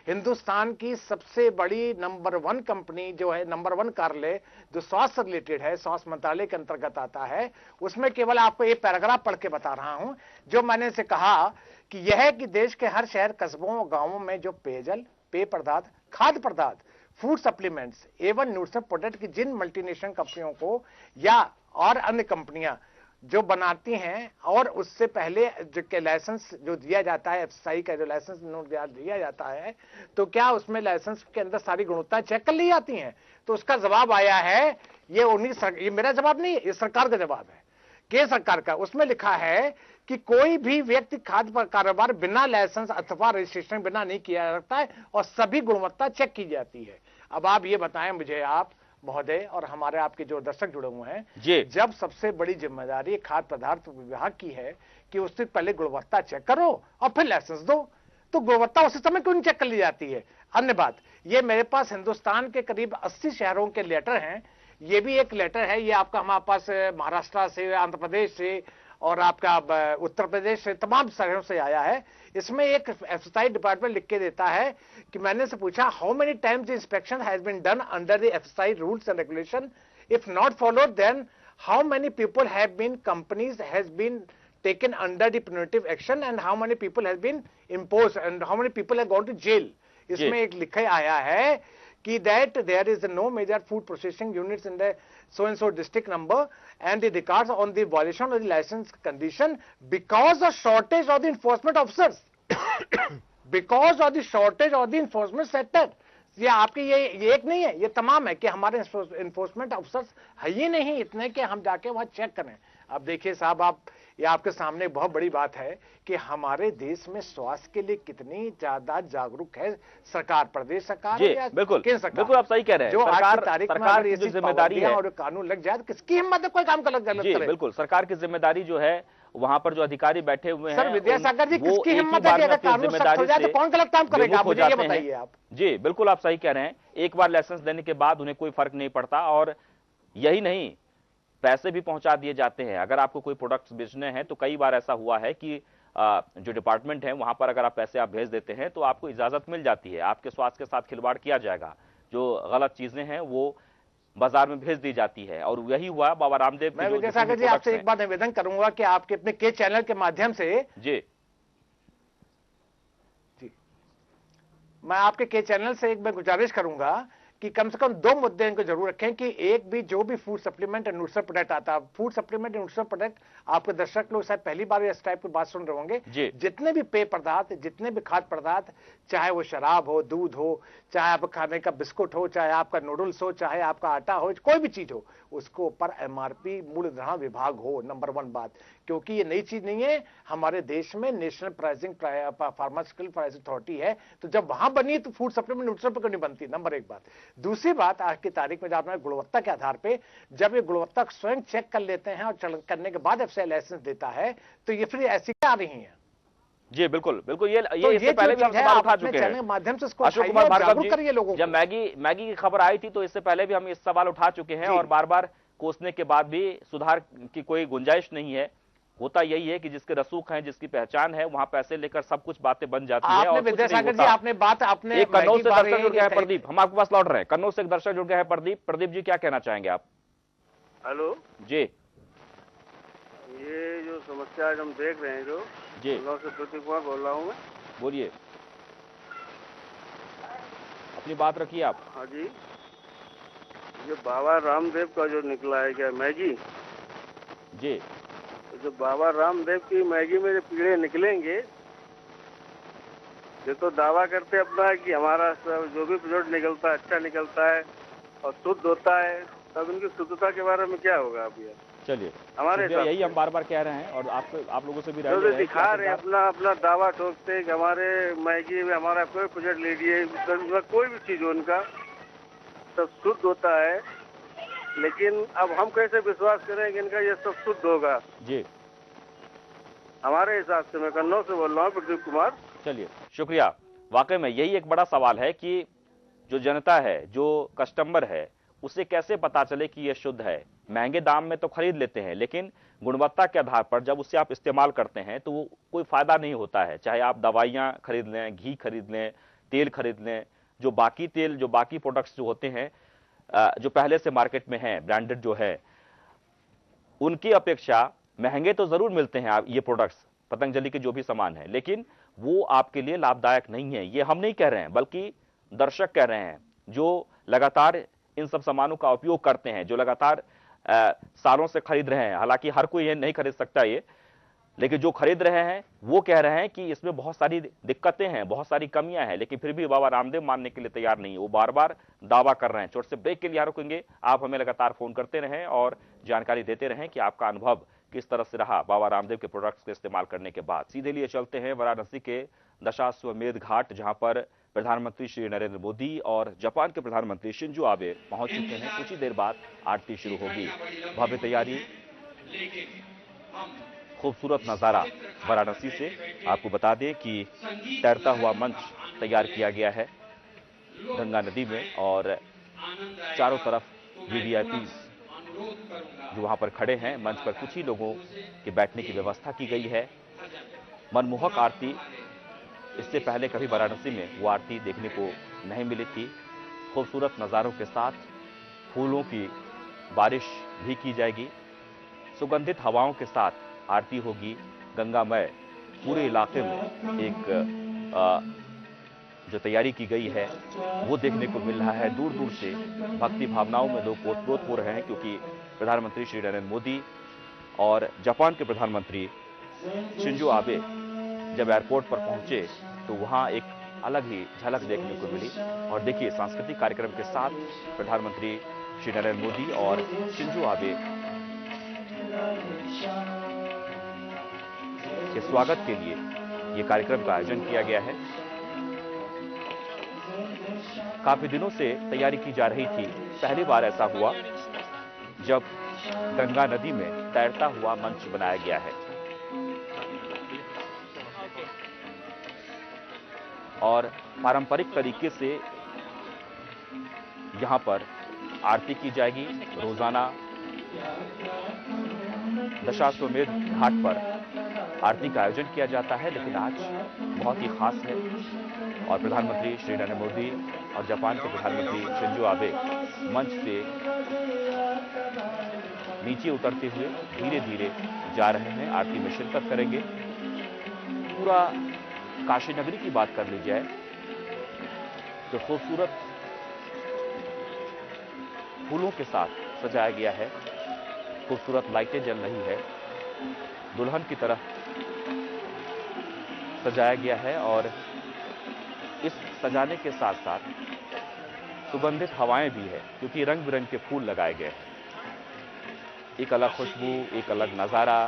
हिंदुस्तान की सबसे बड़ी नंबर 1 कंपनी जो है, नंबर 1 कार्यालय जो स्वास्थ्य रिलेटेड है, स्वास्थ्य मंत्रालय के अंतर्गत आता है, उसमें केवल आपको एक पैराग्राफ पढ़ के बता रहा हूं जो मैंने से कहा कि यह है कि देश के हर शहर, कस्बों और गांवों में जो पेयजल, पेय पदार्थ, खाद्य पदार्थ, फूड सप्लीमेंट्स एवं न्यूट्रिशन प्रोडक्ट की जिन मल्टीनेशनल कंपनियों को या और अन्य कंपनियां जो बनाती हैं और उससे पहले जो के लाइसेंस जो दिया जाता है, FSI का जो लाइसेंस दिया जाता है, तो क्या उसमें लाइसेंस के अंदर सारी गुणवत्ता चेक कर ली जाती हैं? तो उसका जवाब आया है, ये मेरा जवाब नहीं है, ये सरकार का जवाब है, केंद्र सरकार का। उसमें लिखा है कि कोई भी व्यक्ति खाद्य पर कारोबार बिना लाइसेंस अथवा रजिस्ट्रेशन बिना नहीं किया जा सकता है और सभी गुणवत्ता चेक की जाती है। अब आप ये बताएं मुझे, आप महोदय और हमारे आपके जो दर्शक जुड़े हुए हैं, जब सबसे बड़ी जिम्मेदारी खाद्य पदार्थ विभाग की है कि उससे पहले गुणवत्ता चेक करो और फिर लाइसेंस दो, तो गुणवत्ता उसी समय क्यों नहीं चेक कर ली जाती है? अन्य बात, ये मेरे पास हिंदुस्तान के करीब 80 शहरों के लेटर हैं। ये भी एक लेटर है, ये आपका हमारे पास महाराष्ट्र से, आंध्र प्रदेश से और आपका उत्तर प्रदेश से, तमाम शहरों से आया है। इसमें एक FSI डिपार्टमेंट लिख के देता है कि मैंने से पूछा, how many times the inspection has been done under the FSI rules and regulation, if not followed then how many people have been, companies has been taken under the punitive action and how many people has been imposed and how many people have gone to jail. इसमें एक लिखा आया है कि that there is no major food processing units in the so and so district number and the records on the violation of the license condition because of shortage of the enforcement officers because of the shortage of the enforcement sector. ये आपकी ये एक नहीं है, ये तमाम है कि हमारे इन्फोर्समेंट अफसर्स है ही नहीं इतने कि हम जाके वहां चेक करें। अब देखिए साहब, आप ये आपके सामने बहुत बड़ी बात है कि हमारे देश में स्वास्थ्य के लिए कितनी ज्यादा जागरूक है सरकार, प्रदेश सरकार या केंद्र सरकार। बिल्कुल आप सही कह रहे हैं। जो आज की तारीख में अगर ये जिम्मेदारी है और कानून लग जाए तो किसकी हिम्मत है कोई काम गलत करे? बिल्कुल सरकार की जिम्मेदारी जो है, वहां पर जो अधिकारी बैठे हुए हैं, सर विद्यासागर जी, किसकी हिम्मत है कि अगर कानून सख्त हो जाए तो कौन गलत काम करेगा? मुझे ये बताइए आप। जी बिल्कुल आप सही कह रहे हैं। एक बार लाइसेंस देने के बाद उन्हें कोई फर्क नहीं पड़ता और यही नहीं, पैसे भी पहुंचा दिए जाते हैं। अगर आपको कोई प्रोडक्ट्स बेचने हैं तो कई बार ऐसा हुआ है कि जो डिपार्टमेंट है वहां पर अगर आप पैसे आप भेज देते हैं तो आपको इजाजत मिल जाती है, आपके स्वास्थ्य के साथ खिलवाड़ किया जाएगा, जो गलत चीजें हैं वो बाजार में भेज दी जाती है। और यही हुआ बाबा रामदेव। मैं विद्यासागर जी आपसे एक बात निवेदन करूंगा कि आपके अपने के चैनल के माध्यम से जी मैं आपके के चैनल से एक मैं गुजारिश करूंगा कि कम से कम 2 मुद्दे इनको जरूर रखें कि एक भी जो भी food supplement and nutrition product आता है, food supplement and nutrition product आपके दर्शक लोग शायद पहली बार इस टाइप की बात सुन रहे होंगे। जितने भी पेय पदार्थ, जितने भी खाद्य पदार्थ, चाहे वो शराब हो, दूध हो, चाहे आप खाने का बिस्कुट हो, चाहे आपका नूडल्स हो, चाहे आपका आटा हो, कोई भी चीज हो, उसको ऊपर एमआरपी मूल्य विभाग हो, नंबर 1 बात, क्योंकि ये नई चीज नहीं है। हमारे देश में national pricing pharmaceutical price authority है, तो जब वहां बनी तो फूड सप्लीमेंट न्यूट्रिशन पर क्यों नहीं बनती, नंबर 1 बात। दूसरी बात, आज की तारीख में जब आपने गुणवत्ता के आधार पे जब ये गुणवत्ता स्वयं चेक कर लेते हैं और करने के बाद एफसीआई लाइसेंस देता है, तो ये फिर ऐसी क्या आ रही है। जी बिल्कुल बिल्कुल, ये इससे पहले भी हम सवाल उठा चुके हैं माध्यम से अशोक कुमार भार्गव जी। जब मैगी की खबर आई थी तो इससे पहले भी हम इस सवाल उठा चुके हैं और बार बार कोसने के बाद भी सुधार की कोई गुंजाइश नहीं है। होता यही है कि जिसके रसूख हैं, जिसकी पहचान है, वहां पैसे लेकर सब कुछ बातें बन जाती है। और विद्यासागर जी आपने बात अपने कन्नौज से दर्शक जुड़ गए हैं प्रदीप, हम आपके पास लौट रहे हैं। कन्नौज से एक दर्शक जुड़ गए हैं प्रदीप जी, क्या कहना चाहेंगे आप? हेलो जी, ये जो समस्या आज हम देख रहे हैं, जो जी कन्नौज से प्रदीप कुमार बोल रहा हूँ मैं। बोलिए, अपनी बात रखिए आप। हाँ जी, ये बाबा रामदेव का जो निकला है क्या मैगी जी, जो बाबा रामदेव की मैगी में जो कीड़े निकलेंगे, ये तो दावा करते अपना कि हमारा जो भी प्रोडक्ट निकलता है अच्छा निकलता है और शुद्ध होता है, तब इनकी शुद्धता के बारे में क्या होगा अभी? चलिए, हमारे यही हम बार बार कह रहे हैं और आप लोगों से भी दिखा रहे हैं अपना दावा ठोकते हैं कि हमारे मैगी में हमारा कोई प्रोडक्ट लीजिए, कोई भी चीज हो उनका सब शुद्ध होता है, लेकिन अब हम कैसे विश्वास करें कि इनका ये सब शुद्ध होगा? जी, हमारे हिसाब से, मैं कन्नौज से बोल रहा हूँ प्रदीप कुमार। चलिए, शुक्रिया। वाकई में यही एक बड़ा सवाल है कि जो जनता है, जो कस्टमर है, उसे कैसे पता चले कि यह शुद्ध है। महंगे दाम में तो खरीद लेते हैं, लेकिन गुणवत्ता के आधार पर जब उसे आप इस्तेमाल करते हैं तो वो कोई फायदा नहीं होता है। चाहे आप दवाइयाँ खरीद लें, घी खरीद लें, तेल खरीद लें, जो बाकी प्रोडक्ट्स जो होते हैं जो पहले से मार्केट में हैं, ब्रांडेड जो है, उनकी अपेक्षा महंगे तो जरूर मिलते हैं ये प्रोडक्ट्स, पतंजलि के जो भी सामान है, लेकिन वो आपके लिए लाभदायक नहीं है। ये हम नहीं कह रहे हैं, बल्कि दर्शक कह रहे हैं जो लगातार इन सब सामानों का उपयोग करते हैं, जो लगातार सालों से खरीद रहे हैं। हालांकि हर कोई ये नहीं खरीद सकता ये, लेकिन जो खरीद रहे हैं वो कह रहे हैं कि इसमें बहुत सारी दिक्कतें हैं, बहुत सारी कमियां हैं, लेकिन फिर भी बाबा रामदेव मानने के लिए तैयार नहीं है। वो बार बार दावा कर रहे हैं। छोटे से ब्रेक के लिए रुकेंगे, आप हमें लगातार फोन करते रहें और जानकारी देते रहें कि आपका अनुभव किस तरह से रहा बाबा रामदेव के प्रोडक्ट्स का इस्तेमाल करने के बाद। सीधे लिए चलते हैं वाराणसी के दशाश्वमेध घाट, जहां पर प्रधानमंत्री श्री नरेंद्र मोदी और जापान के प्रधानमंत्री शिंजो आबे पहुंच चुके हैं। कुछ ही देर बाद आरती शुरू होगी। भव्य तैयारी, खूबसूरत नजारा वाराणसी से। आपको बता दें कि तैरता हुआ मंच तैयार किया गया है गंगा नदी में और चारों तरफ वीवीआईपी जो वहां पर खड़े हैं, मंच पर कुछ ही लोगों के बैठने की व्यवस्था की गई है। मनमोहक आरती, इससे पहले कभी वाराणसी में वो आरती देखने को नहीं मिली थी। खूबसूरत नज़ारों के साथ फूलों की बारिश भी की जाएगी, सुगंधित हवाओं के साथ आरती होगी। गंगामय पूरे इलाके में एक जो तैयारी की गई है वो देखने को मिल रहा है। दूर दूर से भक्ति भावनाओं में लोग ओतप्रोत हो रहे हैं, क्योंकि प्रधानमंत्री श्री नरेंद्र मोदी और जापान के प्रधानमंत्री शिंजो आबे जब एयरपोर्ट पर पहुंचे तो वहां एक अलग ही झलक देखने को मिली। और देखिए, सांस्कृतिक कार्यक्रम के साथ प्रधानमंत्री श्री नरेंद्र मोदी और शिंजो आबे के स्वागत के लिए ये कार्यक्रम का आयोजन किया गया है। काफी दिनों से तैयारी की जा रही थी। पहली बार ऐसा हुआ जब गंगा नदी में तैरता हुआ मंच बनाया गया है और पारंपरिक तरीके से यहां पर आरती की जाएगी। रोजाना दशाश्वमेध घाट पर आरती का आयोजन किया जाता है, लेकिन आज बहुत ही खास है और प्रधानमंत्री श्री नरेंद्र मोदी और जापान के प्रधानमंत्री शिंजो आबे मंच से नीचे उतरते हुए धीरे धीरे जा रहे हैं, आरती में शिरकत करेंगे। पूरा काशी नगरी की बात कर ली जाए तो खूबसूरत फूलों के साथ सजाया गया है, खूबसूरत लाइटें जल रही है, दुल्हन की तरह सजाया गया है और इस सजाने के साथ साथ सुगंधित हवाएं भी है, क्योंकि रंग बिरंग के फूल लगाए गए हैं। एक अलग खुशबू, एक अलग नजारा,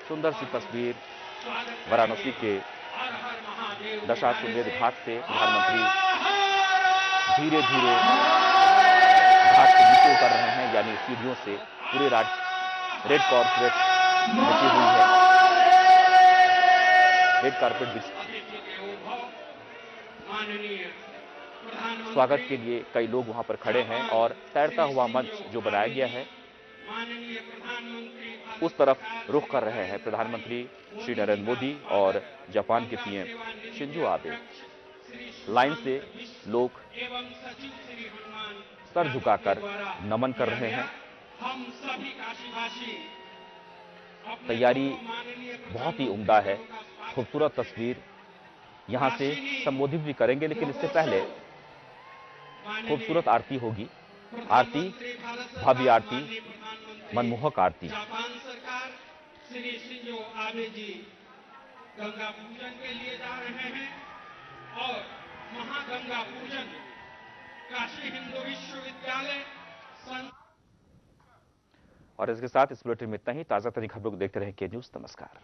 सुंदर सी तस्वीर। वाराणसी के दशाश्वमेध घाट से प्रधानमंत्री धीरे धीरे घाट के नीचे उतर रहे हैं, यानी सीढ़ियों से पूरे रेड कॉर्पोरेट बिछी हुई है, रेड कारपेट बिछी। स्वागत के लिए कई लोग वहां पर खड़े हैं और तैरता हुआ मंच जो बनाया गया है उस तरफ रुख कर रहे हैं प्रधानमंत्री श्री नरेंद्र मोदी और जापान के पीएम शिंजो आबे। लाइन से लोग सर झुकाकर नमन कर रहे हैं। तैयारी बहुत ही उम्दा है, खूबसूरत तस्वीर। यहां से संबोधित भी करेंगे, लेकिन इससे पहले खूबसूरत आरती होगी। आरती, भव्य आरती, मनमोहक आरती। जापान सरकार श्री शिंजो आबे जी गंगा पूजन के लिए जा रहे हैं और महागंगा पूजन काशी हिंदू विश्वविद्यालय। और इसके साथ इस बुलेटिन में इतना ही। ताजा तरीन खबरों को देखते रहें के न्यूज। नमस्कार।